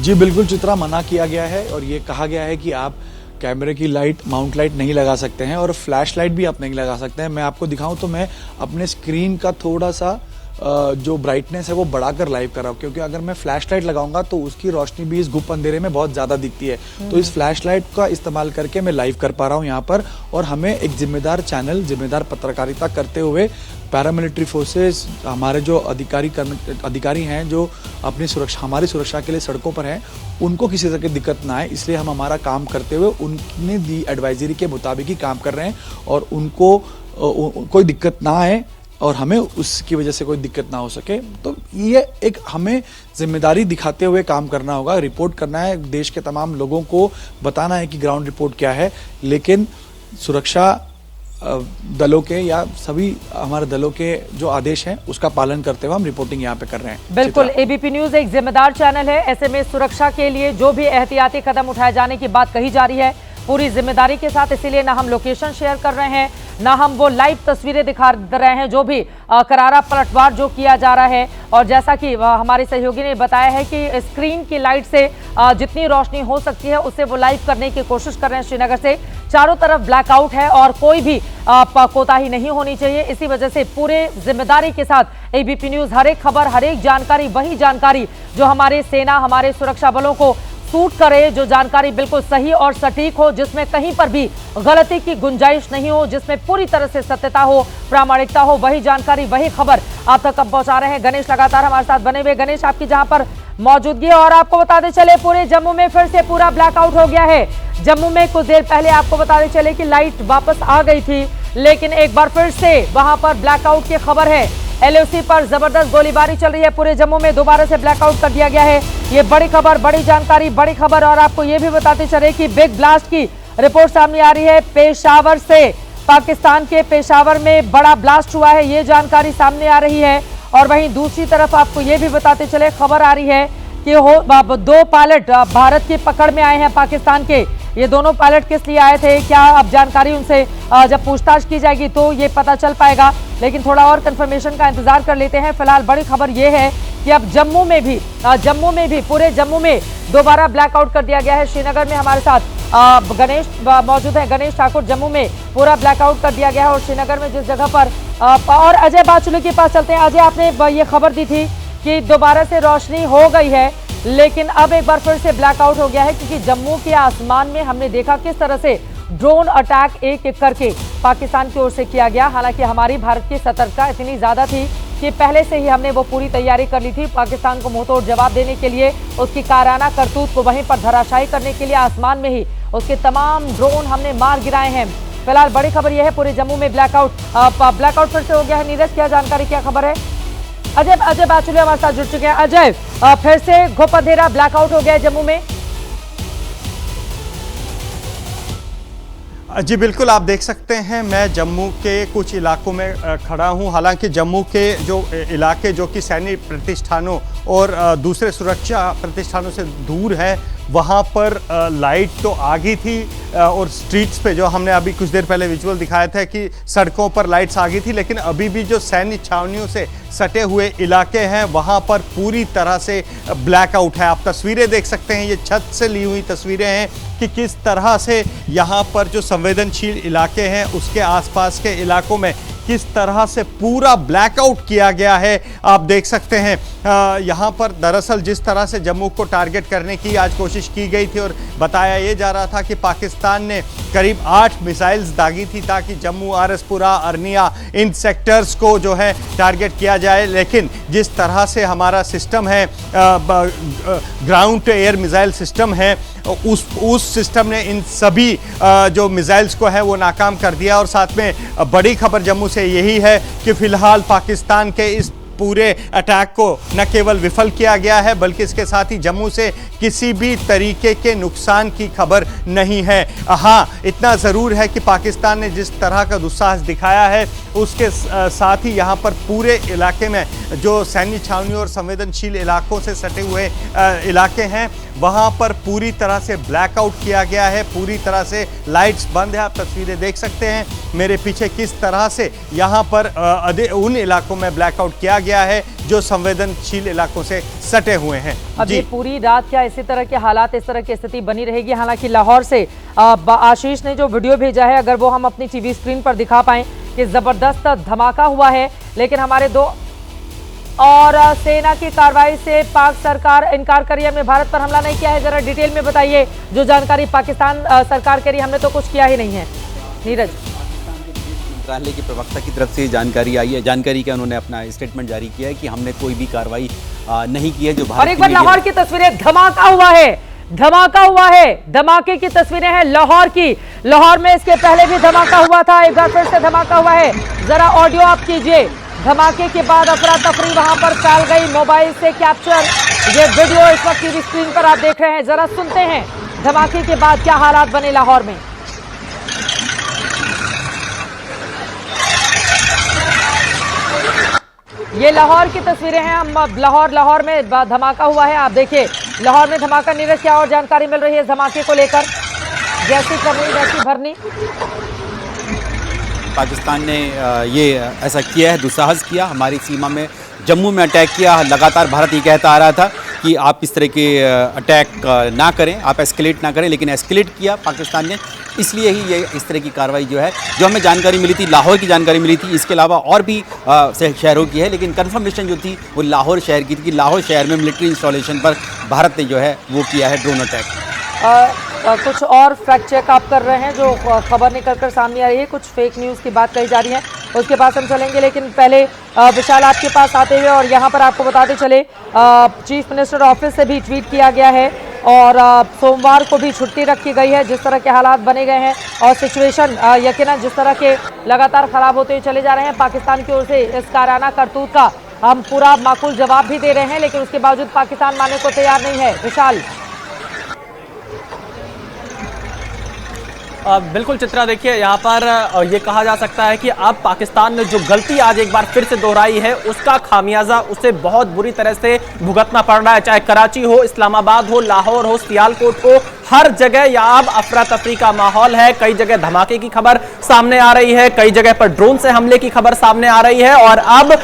जी बिल्कुल चित्रा, मना किया गया है और ये कहा गया है कि आप कैमरे की लाइट, माउंट लाइट नहीं लगा सकते हैं और फ्लैश लाइट भी आप नहीं लगा सकते हैं। मैं आपको दिखाऊं तो मैं अपने स्क्रीन का थोड़ा सा जो ब्राइटनेस है वो बढ़ाकर लाइव कर रहा हूँ क्योंकि अगर मैं फ्लैश लाइट लगाऊंगा तो उसकी रोशनी भी इस गुप्त अंधेरे में बहुत ज़्यादा दिखती है। तो इस फ्लैश लाइट का इस्तेमाल करके मैं लाइव कर पा रहा हूँ यहाँ पर और हमें एक जिम्मेदार चैनल, जिम्मेदार पत्रकारिता करते हुए पैरामिलिट्री फोर्सेस, हमारे जो अधिकारी हैं जो अपनी सुरक्षा, हमारी सुरक्षा के लिए सड़कों पर हैं, उनको किसी तरह की दिक्कत ना आए इसलिए हम हमारा काम करते हुए उनने दी एडवाइजरी के मुताबिक ही काम कर रहे हैं और उनको कोई दिक्कत ना आए और हमें उसकी वजह से कोई दिक्कत ना हो सके। तो ये एक हमें जिम्मेदारी दिखाते हुए काम करना होगा, रिपोर्ट करना है, देश के तमाम लोगों को बताना है कि ग्राउंड रिपोर्ट क्या है, लेकिन सुरक्षा दलों के या सभी हमारे दलों के जो आदेश हैं उसका पालन करते हुए हम रिपोर्टिंग यहाँ पे कर रहे हैं। बिल्कुल, एबीपी न्यूज एक जिम्मेदार चैनल है, ऐसे में सुरक्षा के लिए जो भी एहतियाती कदम उठाए जाने की बात कही जा रही है पूरी जिम्मेदारी के साथ, इसीलिए ना हम लोकेशन शेयर कर रहे हैं ना हम वो लाइव तस्वीरें दिखा रहे हैं जो भी करारा पलटवार जो किया जा रहा है। और जैसा कि हमारे सहयोगी ने बताया है कि स्क्रीन की लाइट से जितनी रोशनी हो सकती है उससे वो लाइव करने की कोशिश कर रहे हैं। श्रीनगर से चारों तरफ ब्लैकआउट है और कोई भी कोताही नहीं होनी चाहिए। इसी वजह से पूरे जिम्मेदारी के साथ एबीपी न्यूज हर एक खबर, हर एक जानकारी, वही जानकारी जो हमारे सेना, हमारे सुरक्षा बलों को सूट करे, जो जानकारी बिल्कुल सही और सटीक हो, जिसमें कहीं पर भी गलती की गुंजाइश नहीं हो, जिसमें पूरी तरह से सत्यता हो, प्रामाणिकता हो, वही जानकारी, वही खबर आप तक अब पहुंचा रहे हैं। गणेश लगातार हमारे साथ बने हुए। गणेश, आपकी जहां पर मौजूदगी है और आपको बताते चले पूरे जम्मू में फिर से पूरा ब्लैकआउट हो गया है। जम्मू में कुछ देर पहले आपको बताते चले कि लाइट वापस आ गई थी, लेकिन एक बार फिर से वहां पर ब्लैकआउट की खबर है। एलओसी पर जबरदस्त गोलीबारी चल रही है, पूरे जम्मू में दोबारा से ब्लैकआउट कर दिया गया है। ये बड़ी खबर, बड़ी जानकारी, बड़ी खबर। और आपको ये भी बताते चले कि बिग ब्लास्ट की रिपोर्ट सामने आ रही है पेशावर से। पाकिस्तान के पेशावर में बड़ा ब्लास्ट हुआ है, ये जानकारी सामने आ रही है। और वहीं दूसरी तरफ आपको ये भी बताते चले, खबर आ रही है कि 2 पायलट भारत की पकड़ में आए हैं पाकिस्तान के। ये दोनों पायलट किस लिए आए थे, क्या अब जानकारी उनसे जब पूछताछ की जाएगी तो ये पता चल पाएगा, लेकिन थोड़ा और कंफर्मेशन का इंतजार कर लेते हैं। फिलहाल बड़ी खबर ये है कि अब जम्मू में भी पूरे जम्मू में दोबारा ब्लैकआउट कर दिया गया है। श्रीनगर में हमारे साथ गणेश मौजूद है। गणेश ठाकुर, जम्मू में पूरा ब्लैकआउट कर दिया गया है और श्रीनगर में जिस जगह पर और अजय बाचुली के पास चलते हैं। अजय, आपने ये खबर दी थी कि दोबारा से रोशनी हो गई है, लेकिन अब एक बार फिर से ब्लैकआउट हो गया है क्योंकि जम्मू के आसमान में हमने देखा किस तरह से ड्रोन अटैक एक एक करके पाकिस्तान की ओर से किया गया। हालांकि हमारी भारत की सतर्कता इतनी ज्यादा थी कि पहले से ही हमने वो पूरी तैयारी कर ली थी पाकिस्तान को मुंहतोड़ जवाब देने के लिए, उसकी काराना करतूत को वहीं पर धराशायी करने के लिए आसमान में ही उसके तमाम ड्रोन हमने मार गिराए हैं। फिलहाल बड़ी खबर यह है पूरे जम्मू में ब्लैकआउट फिर से हो गया है। नीरज, क्या जानकारी, क्या खबर है? अजय बाचुली हमारे साथ जुड़ चुके हैं। अजय, फिर से घुप अंधेरा ब्लैकआउट हो गया है जम्मू में। जी बिल्कुल, आप देख सकते हैं मैं जम्मू के कुछ इलाकों में खड़ा हूं। हालांकि जम्मू के जो इलाके जो कि सैन्य प्रतिष्ठानों और दूसरे सुरक्षा प्रतिष्ठानों से दूर है, वहां पर लाइट तो आ गई थी और स्ट्रीट्स पे जो हमने अभी कुछ देर पहले विजुअल दिखाया था कि सड़कों पर लाइट्स आ गई थी, लेकिन अभी भी जो सैन्य छावनियों से सटे हुए इलाके हैं वहां पर पूरी तरह से ब्लैकआउट है। आप तस्वीरें देख सकते हैं, ये छत से ली हुई तस्वीरें हैं कि किस तरह से यहाँ पर जो संवेदनशील इलाके हैं उसके आसपास के इलाकों में किस तरह से पूरा ब्लैकआउट किया गया है। आप देख सकते हैं यहाँ पर दरअसल जिस तरह से जम्मू को टारगेट करने की आज कोशिश की गई थी और बताया ये जा रहा था कि पाकिस्तान ने करीब 8 मिसाइल्स दागी थी ताकि जम्मू, आरसपुरा, अरनिया इन सेक्टर्स को जो है टारगेट किया जाए, लेकिन जिस तरह से हमारा सिस्टम है ground to air missile system है, उस सिस्टम ने इन सभी जो मिसाइल्स को है वो नाकाम कर दिया। और साथ में बड़ी खबर जम्मू से यही है कि फिलहाल पाकिस्तान के इस पूरे अटैक को न केवल विफल किया गया है बल्कि इसके साथ ही जम्मू से किसी भी तरीके के नुकसान की खबर नहीं है। हाँ, इतना ज़रूर है कि पाकिस्तान ने जिस तरह का दुस्साहस दिखाया है उसके साथ ही यहाँ पर पूरे इलाके में जो सैन्य छावनियों और संवेदनशील इलाकों से सटे हुए इलाके हैं वहाँ पर पूरी तरह से ब्लैकआउट किया गया है, पूरी तरह से लाइट्स बंद है। आप तस्वीरें देख सकते हैं मेरे पीछे किस तरह से यहाँ पर उन इलाकों में ब्लैकआउट किया गया है जो संवेदनशील इलाकों से सटे हुए हैं। अब ये पूरी रात क्या इसी तरह के हालात, इस तरह की स्थिति बनी रहेगी? हालांकि लाहौर से आशीष ने जो वीडियो भेजा है, अगर वो हम अपनी टीवी स्क्रीन पर दिखा पाएं कि जबरदस्त धमाका हुआ है, लेकिन हमारे दो और सेना की कार्रवाई से पाक सरकार इनकार कर रही है, हमने भारत पर हमला नहीं किया है। जरा डिटेल में बताइए जो जानकारी पाकिस्तान सरकार कह रही है, हमने तो कुछ किया ही नहीं है। नीरज, मंत्रालय के प्रवक्ता की तरफ से जानकारी आई है, जानकारी का उन्होंने अपना स्टेटमेंट जारी किया है कि हमने कोई भी कार्रवाई नहीं की है। जो और एक बार लाहौर की तस्वीरें, धमाका हुआ है, धमाका हुआ है, धमाके की तस्वीरें हैं लाहौर की। लाहौर में इसके पहले भी धमाका हुआ था, एक बार फिर से धमाका हुआ है। जरा ऑडियो आप कीजिए। धमाके के बाद अफरा तफरी वहां पर फैल गई, मोबाइल से कैप्चर ये वीडियो इस वक्त टीवी स्क्रीन पर आप देख रहे हैं। जरा सुनते हैं धमाके के बाद क्या हालात बने लाहौर में। ये लाहौर की तस्वीरें हैं। हम लाहौर में धमाका हुआ है, आप देखिए लाहौर में धमाका। नीरज, क्या और जानकारी मिल रही है धमाके को लेकर? जैसी करनी वैसी भरनी। पाकिस्तान ने ये ऐसा किया है, दुस्साहस किया, हमारी सीमा में जम्मू में अटैक किया। लगातार भारत ये कहता आ रहा था कि आप इस तरह के अटैक ना करें, आप एस्केलेट ना करें, लेकिन एस्केलेट किया पाकिस्तान ने। इसलिए ही ये इस तरह की कार्रवाई जो है, जो हमें जानकारी मिली थी, लाहौर की जानकारी मिली थी, इसके अलावा और भी शहरों की है, लेकिन कंफर्मेशन जो थी वो लाहौर शहर की थी कि लाहौर शहर में मिलिट्री इंस्टॉलेशन पर भारत ने जो है वो किया है ड्रोन अटैक। कुछ और फैक्ट चेक आप कर रहे हैं, जो खबर निकल कर सामने आ रही है, कुछ फेक न्यूज़ की बात कही जा रही है, उसके पास हम चलेंगे। लेकिन पहले विशाल आपके पास आते हुए और यहाँ पर आपको बताते चले, चीफ मिनिस्टर ऑफिस से भी ट्वीट किया गया है और सोमवार को भी छुट्टी रखी गई है। जिस तरह के हालात बने गए हैं और सिचुएशन यकीनन जिस तरह के लगातार खराब होते हुए चले जा रहे हैं, पाकिस्तान की ओर से इस काराना करतूत का हम पूरा माकूल जवाब भी दे रहे हैं, लेकिन उसके बावजूद पाकिस्तान मानने को तैयार नहीं है। विशाल, बिल्कुल चित्रा, देखिए यहाँ पर ये कहा जा सकता है कि अब पाकिस्तान ने जो गलती आज एक बार फिर से दोहराई है उसका खामियाजा उसे बहुत बुरी तरह से भुगतना पड़ रहा है। चाहे कराची हो, इस्लामाबाद हो, लाहौर हो, सियालकोट हो, हर जगह यहाँ अब अफरा तफरी का माहौल है। कई जगह धमाके की खबर सामने आ रही है, कई जगह पर ड्रोन से हमले की खबर सामने आ रही है और अब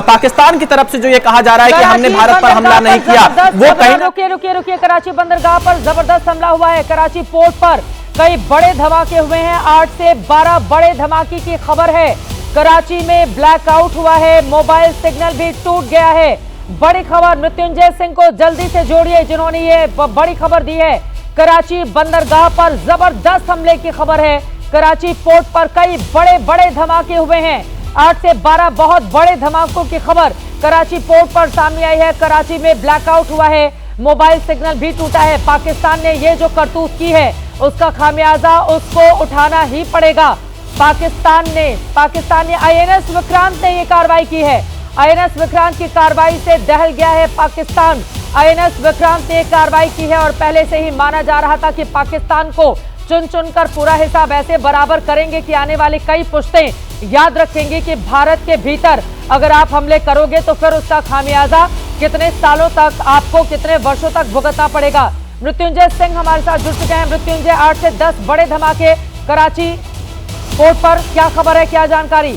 पाकिस्तान की तरफ से जो ये कहा जा रहा है कि हमने भारत पर हमला नहीं किया, वो कहीं रुकिए कराची बंदरगाह पर जबरदस्त हमला हुआ है। कराची पोर्ट पर कई बड़े धमाके हुए हैं, 8 से 12 बड़े धमाके की खबर है। कराची में ब्लैकआउट हुआ है, मोबाइल सिग्नल भी टूट गया है। बड़ी खबर, मृत्युंजय सिंह को जल्दी से जोड़िए जिन्होंने ये बड़ी खबर दी है। कराची बंदरगाह पर जबरदस्त हमले की खबर है। कराची पोर्ट पर कई बड़े बड़े धमाके हुए हैं, 8 से 12 बहुत बड़े धमाकों की खबर कराची पोर्ट पर सामने आई है। कराची में ब्लैकआउट हुआ है, मोबाइल सिग्नल भी टूटा है। पाकिस्तान ने ये जो करतूत की है उसका खामियाजा उसको उठाना ही पड़ेगा। पाकिस्तान ने आईएनएस विक्रांत ने ये कार्रवाई की है। आईएनएस विक्रांत की कार्रवाई से दहल गया है पाकिस्तान। आईएनएस विक्रांत ने कार्रवाई की है और पहले से ही माना जा रहा था कि पाकिस्तान को चुन चुनकर पूरा हिसाब ऐसे बराबर करेंगे कि आने वाली कई पुश्तें याद रखेंगे कि भारत के भीतर अगर आप हमले करोगे तो फिर उसका खामियाजा कितने सालों तक, आपको कितने वर्षों तक भुगतना पड़ेगा। मृत्युंजय सिंह हमारे साथ जुड़ चुके हैं। मृत्युंजय, 8 से 10 बड़े धमाके कराची पोर्ट पर, क्या खबर है, क्या जानकारी?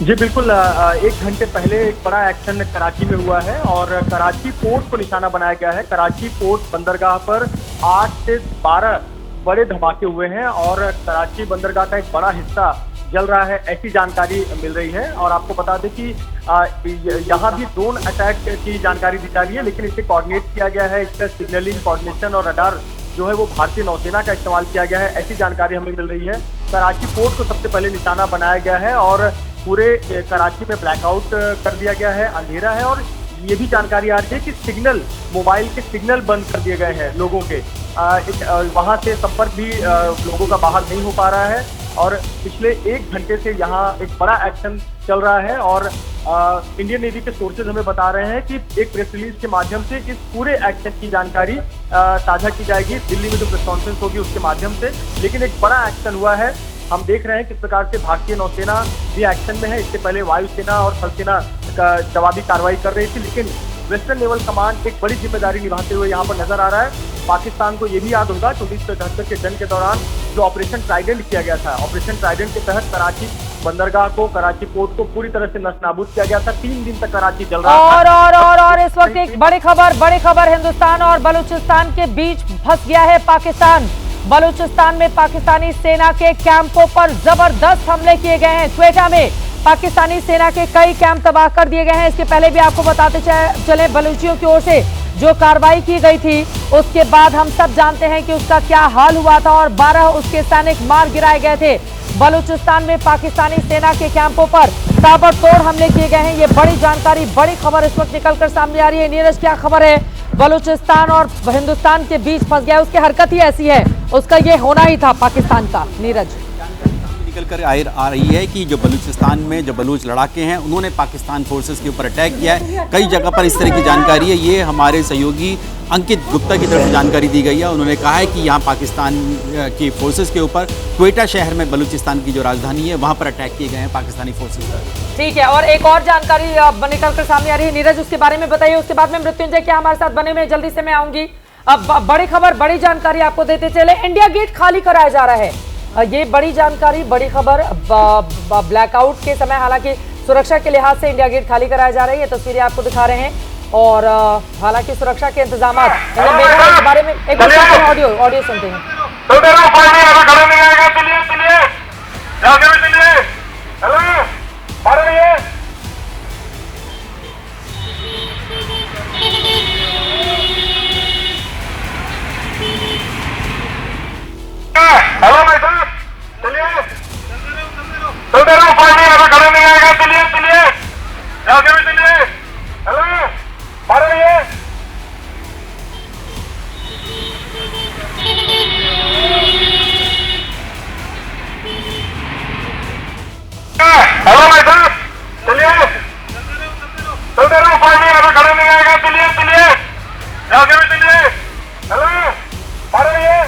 जी बिल्कुल, 1 घंटे पहले एक बड़ा एक्शन कराची में हुआ है और कराची पोर्ट को निशाना बनाया गया है। कराची पोर्ट बंदरगाह पर 8 से 12 बड़े धमाके हुए हैं और कराची बंदरगाह का एक बड़ा हिस्सा जल रहा है, ऐसी जानकारी मिल रही है। और आपको बता दें कि यहाँ भी ड्रोन अटैक की जानकारी दी जा रही है, लेकिन इसे कोऑर्डिनेट किया गया है। इसका सिग्नलिंग, कोऑर्डिनेशन और रडार जो है वो भारतीय नौसेना का इस्तेमाल किया गया है, ऐसी जानकारी हमें मिल रही है। कराची पोर्ट को सबसे पहले निशाना बनाया गया है और पूरे कराची में ब्लैकआउट कर दिया गया है, अंधेरा है। और ये भी जानकारी आ रही है कि सिग्नल, मोबाइल के सिग्नल बंद कर दिए गए हैं लोगों के, वहाँ से संपर्क भी लोगों का बाहर नहीं हो पा रहा है। और पिछले 1 घंटे से यहाँ एक बड़ा एक्शन चल रहा है और इंडियन नेवी के सोर्सेज हमें बता रहे हैं कि एक प्रेस रिलीज के माध्यम से इस पूरे एक्शन की जानकारी साझा की जाएगी। दिल्ली में जो प्रेस कॉन्फ्रेंस होगी उसके माध्यम से, लेकिन एक बड़ा एक्शन हुआ है। हम देख रहे हैं किस प्रकार से भारतीय नौसेना भी एक्शन में है। इससे पहले वायुसेना और थल सेना का जवाबी कार्रवाई कर रही थी, लेकिन वेस्टर्न नेवल कमांड एक बड़ी जिम्मेदारी निभाते हुए यहाँ पर नजर आ रहा है। पाकिस्तान को ये भी याद होगा कि 1973 के जंग के दौरान जो ऑपरेशन ट्राइडेंट किया गया था, ऑपरेशन ट्राइडेंट के तहत कराची बंदरगाह को, कराची पोर्ट को पूरी तरह से नस्तानाबूद किया गया था। 3 दिन तक कराची जल रहा था। और इस वक्त एक बड़ी खबर हिंदुस्तान और बलूचिस्तान के बीच फंस गया है पाकिस्तान। बलूचिस्तान में पाकिस्तानी सेना के कैंपों पर जबरदस्त हमले किए गए हैं। क्वेटा में पाकिस्तानी सेना के कई कैंप तबाह कर दिए गए हैं। इसके पहले भी आपको बताते चले बलूचियों की ओर से जो कार्रवाई की गई थी, उसके बाद हम सब जानते हैं कि उसका क्या हाल हुआ था और 12 उसके सैनिक मार गिराए गए थे। बलूचिस्तान में पाकिस्तानी सेना के कैंपों पर ताबड़तोड़ हमले किए गए हैं। ये बड़ी जानकारी, बड़ी खबर इस वक्त निकलकर सामने आ रही है। नीरज, क्या खबर है? बलूचिस्तान और हिंदुस्तान के बीच फंस गया, उसकी हरकत ही ऐसी है, उसका ये होना ही था पाकिस्तान का। नीरज, निकल कर आ रही है कि जो बलूचिस्तान में जो बलूच लड़ाके हैं उन्होंने पाकिस्तान फोर्सेस के ऊपर अटैक किया है। कई जगह पर इस तरह की जानकारी है। ये हमारे सहयोगी अंकित गुप्ता की तरफ से जानकारी दी गई है। उन्होंने कहा है कि यहाँ पाकिस्तान की फोर्सेस के ऊपर क्वेटा शहर में, बलूचिस्तान की जो राजधानी है, वहाँ पर अटैक किए गए हैं पाकिस्तानी फोर्सेस पर। ठीक है, और एक और जानकारी निकल कर सामने आ रही है। नीरज, उसके बारे में बताइए। उसके बाद में मृत्युंजय क्या हमारे साथ बने हुए, जल्दी से मैं आऊंगी। अब बड़ी खबर, बड़ी जानकारी आपको देते चले। इंडिया गेट खाली कराया जा रहा है, ये बड़ी जानकारी, बड़ी खबर। ब्लैकआउट के समय हालांकि सुरक्षा के लिहाज से इंडिया गेट खाली कराया जा रहा है। ये तस्वीरें आपको दिखा रहे हैं और हालांकि सुरक्षा के इंतजाम के बारे में एक ऑडियो सुनते हैं। हेलो भाई साहब, चलिए चलते रहो, पानी अगर खड़े नहीं आएगा, चलिए चलिए आगे भी चलिए। हेलो बाहर रहिए। हेलो भाई साहब, चलिए चलते रहो, पानी अगर खड़े नहीं आएगा, चलिए चलिए आगे भी चलिए। हेलो बाहर रहिए।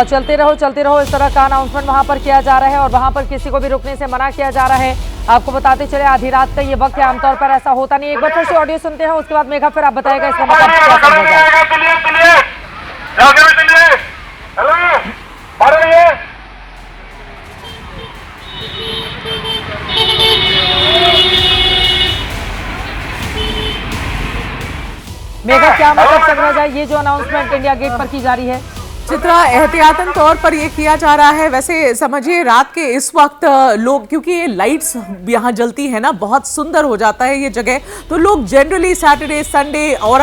चलते रहो, इस तरह का अनाउंसमेंट वहां पर किया जा रहा है और वहां पर किसी को भी रुकने से मना किया जा रहा है। आपको बताते चले आधी रात का ये वक्त है, आमतौर पर ऐसा होता नहीं। एक बार फिर से ऑडियो सुनते हैं, उसके बाद मेघा फिर आप बताएगा इसका मतलब क्या मेघा, क्या मतलब समझा जाए ये जो अनाउंसमेंट इंडिया गेट पर की जा रही है? चित्रा, एहतियातन तौर पर ये किया जा रहा है। वैसे समझिए रात के इस वक्त लोग, क्योंकि ये लाइट्स यहाँ जलती है ना, बहुत सुंदर हो जाता है ये जगह, तो लोग जनरली सैटरडे, संडे और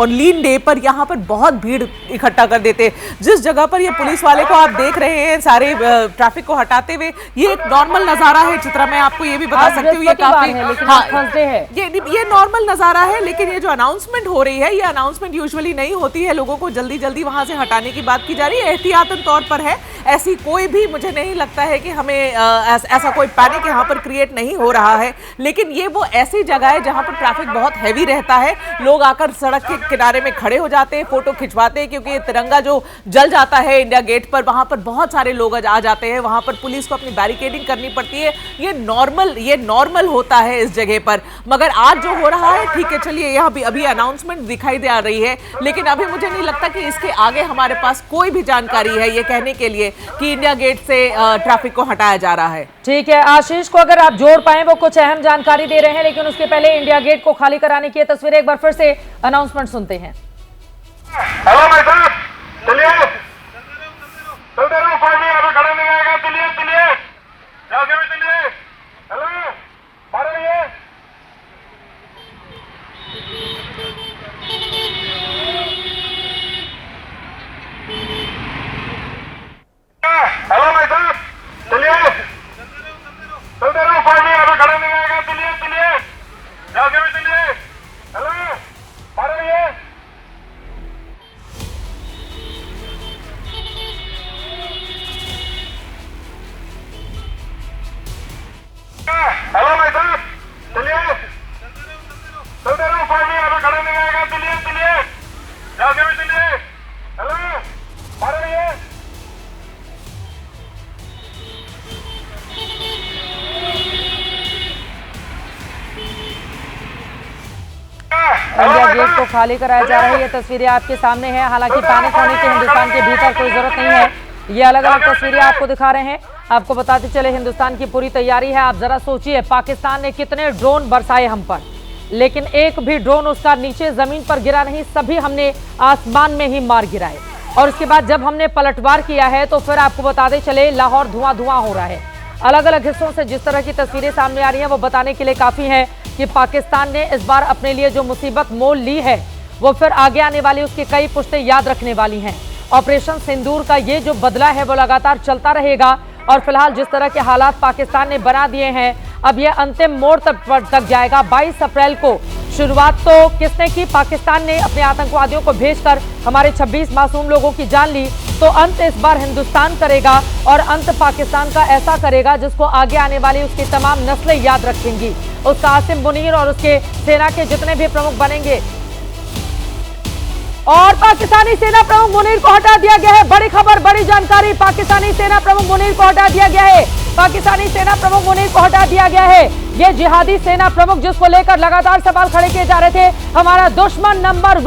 लीन डे पर यहाँ पर बहुत भीड़ इकट्ठा कर देते हैं। जिस जगह पर ये पुलिस वाले को आप देख रहे हैं सारे ट्रैफिक को हटाते हुए, ये एक नॉर्मल नज़ारा है। चित्रा, मैं आपको ये भी बता सकती हूँ, ये काफी ये नॉर्मल नज़ारा है। लेकिन ये जो अनाउंसमेंट हो रही है, ये अनाउंसमेंट यूजुअली नहीं होती है। लोगों को जल्दी जल्दी वहाँ से हटाने की बात की जा रही है, एहतियातन तौर पर है। ऐसी कोई भी मुझे नहीं लगता है कि हमें ऐसा कोई पैनिक यहाँ पर क्रिएट नहीं हो रहा है। लेकिन ये वो ऐसी जगह है जहाँ पर ट्रैफिक बहुत हैवी रहता है, लोग आकर सड़क के किनारे में खड़े हो जाते हैं, फोटो खिंचवाते हैं, क्योंकि तिरंगा जो जल जाता है इंडिया गेट पर, वहां पर बहुत सारे लोग आ जाते हैं, वहां पर पुलिस को अपनी बैरिकेडिंग करनी पड़ती है। ये नॉर्मल होता है इस जगह पर। मगर आज जो हो रहा है, ठीक है, चलिए यहाँ भी अभी अनाउंसमेंट दिखाई दे रही है, लेकिन अभी मुझे नहीं लगता कि इसके आगे हमारे पास कोई भी जानकारी है ये कहने के लिए कि इंडिया गेट से ट्रैफिक को हटाया जा रहा है। ठीक है, आशीष को अगर आप जोड़ पाए, वो कुछ अहम जानकारी दे रहे हैं, लेकिन उसके पहले इंडिया गेट को खाली कराने की तस्वीरें एक बार फिर से अनाउंसमेंट सुनते हैं। हेलो भाई साहब, चलिए चलते रहो, पानी अभी खड़ा नहीं आएगा, चलिए चलिए जाके भी चलिए। हेलो बाहर आइए। हेलो भाई साहब, चलिए चलते रहो, पानी अभी खड़ा नहीं आएगा, चलिए चलिए जाके भी चलिए। हेलो बाहर आइए। हेलो भाई साहब, चलिए चलते रहो, पानी अभी खड़ा नहीं आएगा, चलिए चलिए जाके भी चलिए। हेलो बाहर आइए। इंडिया गेट को खाली कराया जा रहा है, ये तस्वीरें आपके सामने हैं। हालांकि पैनिक होने की हिंदुस्तान के भीतर कोई जरूरत नहीं है, ये अलग अलग तस्वीरें आपको दिखा रहे हैं। आपको बताते चले, हिंदुस्तान की पूरी तैयारी है। आप जरा सोचिए, पाकिस्तान ने कितने ड्रोन बरसाए हम पर, लेकिन एक भी ड्रोन उसका नीचे जमीन पर गिरा नहीं, सभी हमने आसमान में ही मार गिराए। और उसके बाद जब हमने पलटवार किया है तो फिर आपको बताते चले, लाहौर धुआं धुआं हो रहा है। अलग अलग हिस्सों से जिस तरह की तस्वीरें सामने आ रही हैं, वो बताने के लिए काफी है कि पाकिस्तान ने इस बार अपने लिए जो मुसीबत मोल ली है, वो फिर आगे आने वाली उसकी कई पुश्तें याद रखने वाली हैं। ऑपरेशन सिंदूर का ये जो बदला है वो लगातार चलता रहेगा। और फिलहाल जिस तरह के हालात पाकिस्तान ने बना दिए हैं, अब ये अंतिम मोड़ तक जाएगा। 22 अप्रैल को शुरुआत तो किसने की? पाकिस्तान ने अपने आतंकवादियों को भेजकर हमारे 26 मासूम लोगों की जान ली। तो अंत इस बार हिंदुस्तान करेगा, और अंत पाकिस्तान का ऐसा करेगा जिसको आगे आने वाली उसकी तमाम नस्लें याद रखेंगी। उसका आसिम मुनीर और उसके सेना के जितने भी प्रमुख बनेंगे। और पाकिस्तानी सेना प्रमुख मुनीर को हटा दिया गया है। बड़ी खबर, बड़ी जानकारी, पाकिस्तानी सेना प्रमुख मुनीर को हटा दिया गया है। पाकिस्तानी सेना प्रमुख मुनीर को हटा दिया गया है। ये जिहादी सेना प्रमुख जिसको लेकर लगातार सवाल खड़े किए जा रहे थे, हमारा दुश्मन नंबर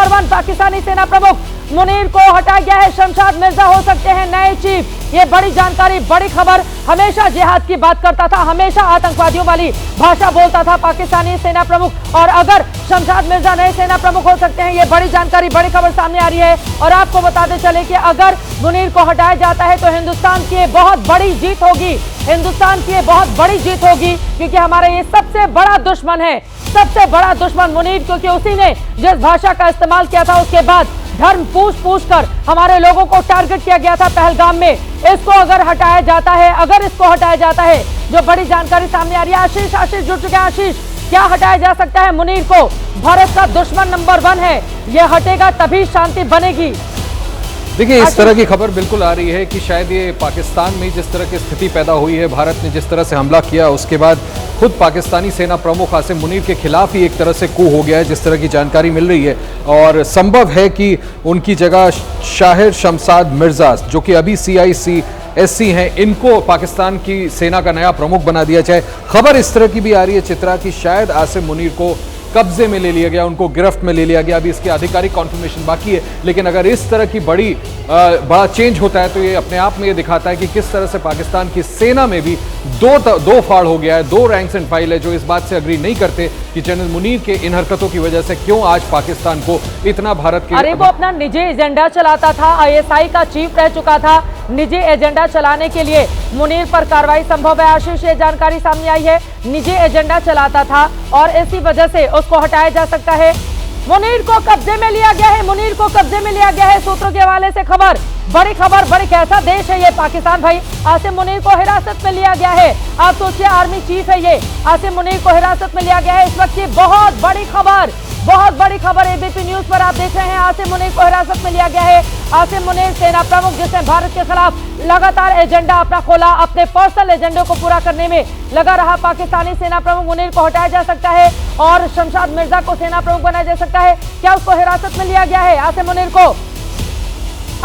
1 पाकिस्तानी सेना प्रमुख मुनीर को हटा गया है। शमशाद मिर्जा हो सकते हैं नए चीफ। ये बड़ी जानकारी, बड़ी खबर। हमेशा जिहाद की बात करता था, हमेशा आतंकवादियों वाली भाषा बोलता था पाकिस्तानी सेना प्रमुख, और अगर शमशाद मिर्जा नए सेना प्रमुख हो सकते हैं, ये बड़ी जानकारी, बड़ी खबर सामने आ रही है। और आपको बताते चले कि अगर मुनीर को हटाया जाता है तो हिंदुस्तान की बहुत बड़ी जीत होगी, हिंदुस्तान की बहुत बड़ी जीत होगी, क्योंकि हमारा ये सबसे बड़ा दुश्मन है, सबसे बड़ा दुश्मन मुनीर, क्योंकि उसी ने जिस भाषा का इस्तेमाल किया था, उसके बाद धर्म पूछ कर हमारे लोगों को टारगेट किया गया था पहलगाम में। इसको अगर हटाया जाता है, जो बड़ी जानकारी सामने आ रही है। आशीष जुड़ चुके हैं। आशीष, क्या हटाया जा सकता है मुनीर को? भारत का दुश्मन नंबर 1 है, ये हटेगा तभी शांति बनेगी। देखिए, इस तरह की खबर बिल्कुल आ रही है कि शायद ये पाकिस्तान में जिस तरह की स्थिति पैदा हुई है, भारत ने जिस तरह से हमला किया, उसके बाद खुद पाकिस्तानी सेना प्रमुख आसिम मुनीर के खिलाफ ही एक तरह से कू हो गया है, जिस तरह की जानकारी मिल रही है। और संभव है कि उनकी जगह शाहिर शमशाद मिर्जा, जो कि अभी CICSC हैं, इनको पाकिस्तान की सेना का नया प्रमुख बना दिया जाए। खबर इस तरह की भी आ रही है चित्रा कि शायद आसिम मुनीर को कब्जे में ले लिया गया, उनको गिरफ्त में ले लिया गया। अभी इसकी आधिकारिक कॉन्फर्मेशन बाकी है, लेकिन अगर इस तरह की बड़ा चेंज होता है तो ये अपने आप में ये दिखाता है कि किस तरह से पाकिस्तान की सेना में भी दो फाड़ हो गया है, 2 रैंक्स एंड फाइल है, जो इस बात से अग्री नहीं करते कि जनरल मुनीर के इन हरकतों की वजह से क्यों आज पाकिस्तान को इतना भारत के वो अपना निजी एजेंडा चलाता था, ISI का चीफ रह चुका था। निजी एजेंडा चलाने के लिए मुनीर पर कार्रवाई संभव है। आशीष, ये जानकारी सामने आई है, निजी एजेंडा चलाता था और इसी वजह से उसको हटाया जा सकता है। मुनीर को कब्जे में लिया गया है, मुनीर को कब्जे में लिया गया है। सूत्रों के हवाले से खबर, बड़ी कैसा देश है ये पाकिस्तान भाई। आसिम मुनीर को हिरासत में लिया गया है। आप सोचिए, आर्मी चीफ है ये, आसिम मुनीर को हिरासत में लिया गया है। इस वक्त की बहुत बड़ी खबर, बहुत बड़ी खबर एबीपी न्यूज पर आप देख रहे हैं। आसिम मुनीर को हिरासत में लिया गया है। आसिम मुनीर सेना प्रमुख, जिसने भारत के खिलाफ लगातार एजेंडा अपना खोला, अपने पर्सनल एजेंडे को पूरा करने में लगा रहा। पाकिस्तानी सेना प्रमुख मुनीर को हटाया जा सकता है और शमशाद मिर्जा को सेना प्रमुख बनाया जा सकता है। क्या उसको हिरासत में लिया गया है आसिम मुनीर को?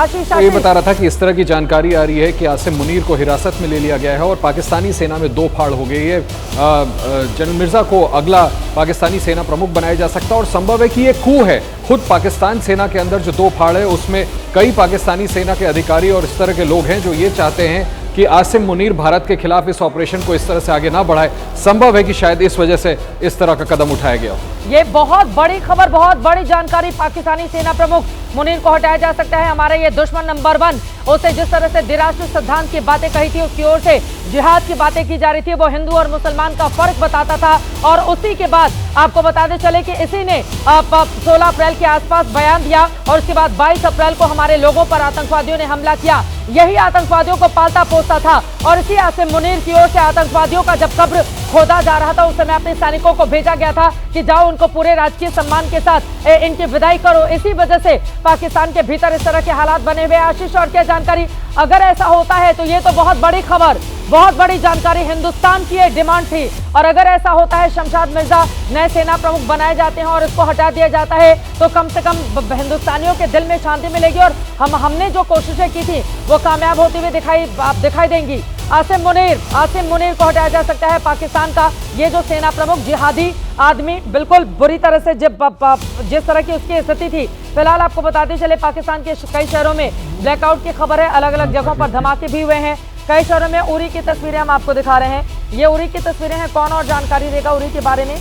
ये बता रहा था कि इस तरह की जानकारी आ रही है कि आसिम मुनीर को हिरासत में ले लिया गया है और पाकिस्तानी सेना में दो फाड़ हो गई है। जनरल मिर्जा को अगला पाकिस्तानी सेना प्रमुख बनाया जा सकता है और संभव है कि ये coup है। खुद पाकिस्तान सेना के अंदर जो दो फाड़ है उसमें कई पाकिस्तानी सेना के अधिकारी और इस तरह के लोग हैं जो ये चाहते हैं कि आसिम मुनीर भारत के खिलाफ इस ऑपरेशन को इस तरह से आगे ना बढ़ाए। संभव है कि शायद इस वजह से इस तरह का कदम उठाया गया हो। ये बहुत बड़ी खबर, बहुत बड़ी जानकारी। पाकिस्तानी सेना प्रमुख मुनीर को हटाया जा सकता है। हमारे ये दुश्मन नंबर 1, उसे जिस तरह से द्विराष्ट्र सिद्धांत की बातें कही थी, उसकी ओर से जिहाद की बातें की जा रही थी, वो हिंदू और मुसलमान का फर्क बताता था। और उसी के बाद आपको बताते चले कि इसी ने 16 अप्रैल के आसपास बयान दिया और उसके बाद 22 अप्रैल को हमारे लोगों पर आतंकवादियों ने हमला किया। यही आतंकवादियों को पालता पोसता था और इसी आसिम मुनीर की ओर से आतंकवादियों का जब कब्र खोदा जा रहा था, उस समय अपने सैनिकों को भेजा गया था कि जाओ उनको पूरे राजकीय सम्मान के साथ इनकी विदाई करो। इसी वजह से पाकिस्तान के भीतर इस तरह के हालात बने हुए। आशीष, और क्या जानकारी? अगर ऐसा होता है तो ये तो बहुत बड़ी खबर, बहुत बड़ी जानकारी। हिंदुस्तान की ये डिमांड थी और अगर ऐसा होता है, शमशाद मिर्जा नए सेना प्रमुख बनाए जाते हैं और इसको हटा दिया जाता है, तो कम से कम हिंदुस्तानियों के दिल में शांति मिलेगी और हमने जो कोशिशें की थी वो कामयाब होती हुई दिखाई देंगी। आसिम मुनीर को हटाया जा सकता है। पाकिस्तान का ये जो सेना प्रमुख जिहादी आदमी, बिल्कुल बुरी तरह से जिस तरह की उसकी स्थिति थी। फिलहाल आपको बताते चले, पाकिस्तान के कई शहरों में ब्लैकआउट की खबर है। अलग अलग जगहों पर धमाके भी हुए हैं। कई शहरों में उरी की तस्वीरें हम आपको दिखा रहे हैं। ये उरी की तस्वीरें हैं। कौन और जानकारी देगा उरी के बारे में?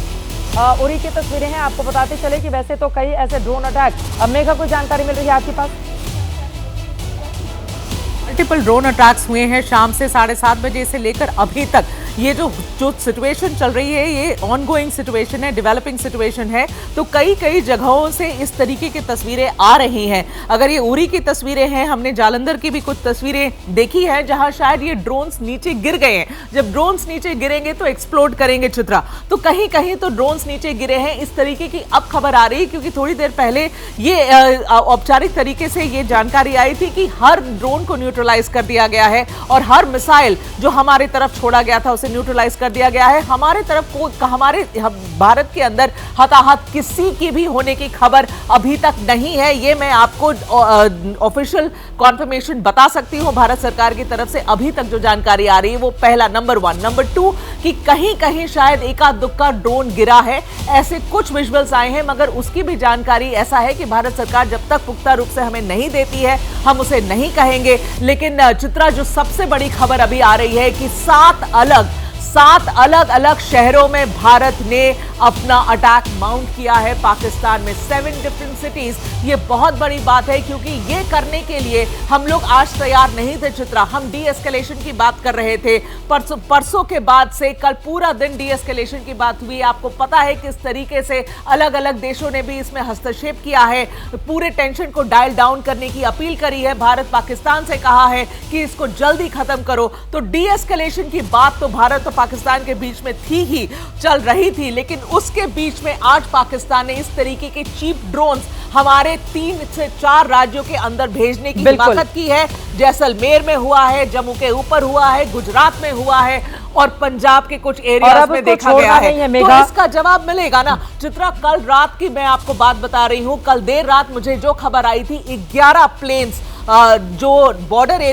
उरी की तस्वीरें हैं। आपको बताते चले कि वैसे तो कई ऐसे ड्रोन अटैक, अब मेघा कोई जानकारी मिल रही है आपके पास? मल्टीपल ड्रोन अटैक्स हुए हैं शाम से 7:30 बजे से लेकर अभी तक। ये जो सिचुएशन चल रही है, ये ऑनगोइंग सिचुएशन है, डेवलपिंग सिचुएशन है। तो कई जगहों से इस तरीके की तस्वीरें आ रही हैं। अगर ये उरी की तस्वीरें हैं, हमने जालंधर की भी कुछ तस्वीरें देखी हैं जहां शायद ये ड्रोन्स नीचे गिर गए हैं। जब ड्रोन्स नीचे गिरेंगे तो एक्सप्लोड करेंगे चित्रा। तो कहीं तो ड्रोन्स नीचे गिरे हैं। इस तरीके की अब खबर आ रही है क्योंकि थोड़ी देर पहले ये औपचारिक तरीके से ये जानकारी आई थी कि हर ड्रोन को न्यूट्रलाइज कर दिया गया है और हर मिसाइल जो हमारे तरफ छोड़ा गया था उसे न्यूट्रलाइज कर दिया गया है। हमारे तरफ को हमारे भारत के अंदर हताहत किसी की भी होने की खबर अभी तक नहीं है। ये मैं आपको ऑफिशियल कॉन्फर्मेशन बता सकती हूं भारत सरकार की तरफ से। अभी तक जो जानकारी आ रही है वो पहला, नंबर 1। नंबर 2 कि कहीं शायद एका दुक्का ड्रोन गिरा है, ऐसे कुछ विजुअल्स आए हैं, मगर उसकी भी जानकारी ऐसा है कि भारत सरकार जब तक पुख्ता रूप से हमें नहीं देती है हम उसे नहीं कहेंगे। लेकिन चित्रा, जो सबसे बड़ी खबर अभी आ रही है कि 7 अलग शहरों में भारत ने अपना अटैक माउंट किया है पाकिस्तान में, 7 डिफरेंट सिटीज। ये बहुत बड़ी बात है क्योंकि ये करने के लिए हम लोग आज तैयार नहीं थे चित्रा। हम डी एस्केलेशन की बात कर रहे थे। परसों के बाद से कल पूरा दिन डी एस्केलेशन की बात हुई। आपको पता है किस तरीके से अलग अलग देशों ने भी इसमें हस्तक्षेप किया है, पूरे टेंशन को डायल डाउन करने की अपील करी है। भारत पाकिस्तान से कहा है कि इसको जल्दी खत्म करो। तो डी एस्केलेशन की बात तो भारत और पाकिस्तान के बीच में ही चल रही थी, लेकिन उसके बीच में आज पाकिस्तान ने इस तरीके के चीप ड्रोन्स हमारे 3 से 4 राज्यों के अंदर भेजने की हिमाकत की है। जैसलमेर में हुआ है, जम्मू के ऊपर हुआ है, गुजरात में हुआ है और पंजाब के कुछ एरियाज में देखा गया है। तो इसका जवाब मिलेगा ना चित्रा। कल रात की मैं आपको बात बता रही हूं, कल देर रात मुझे जो खबर आई थी 11 प्लेन्स जो बॉर्डर एरिया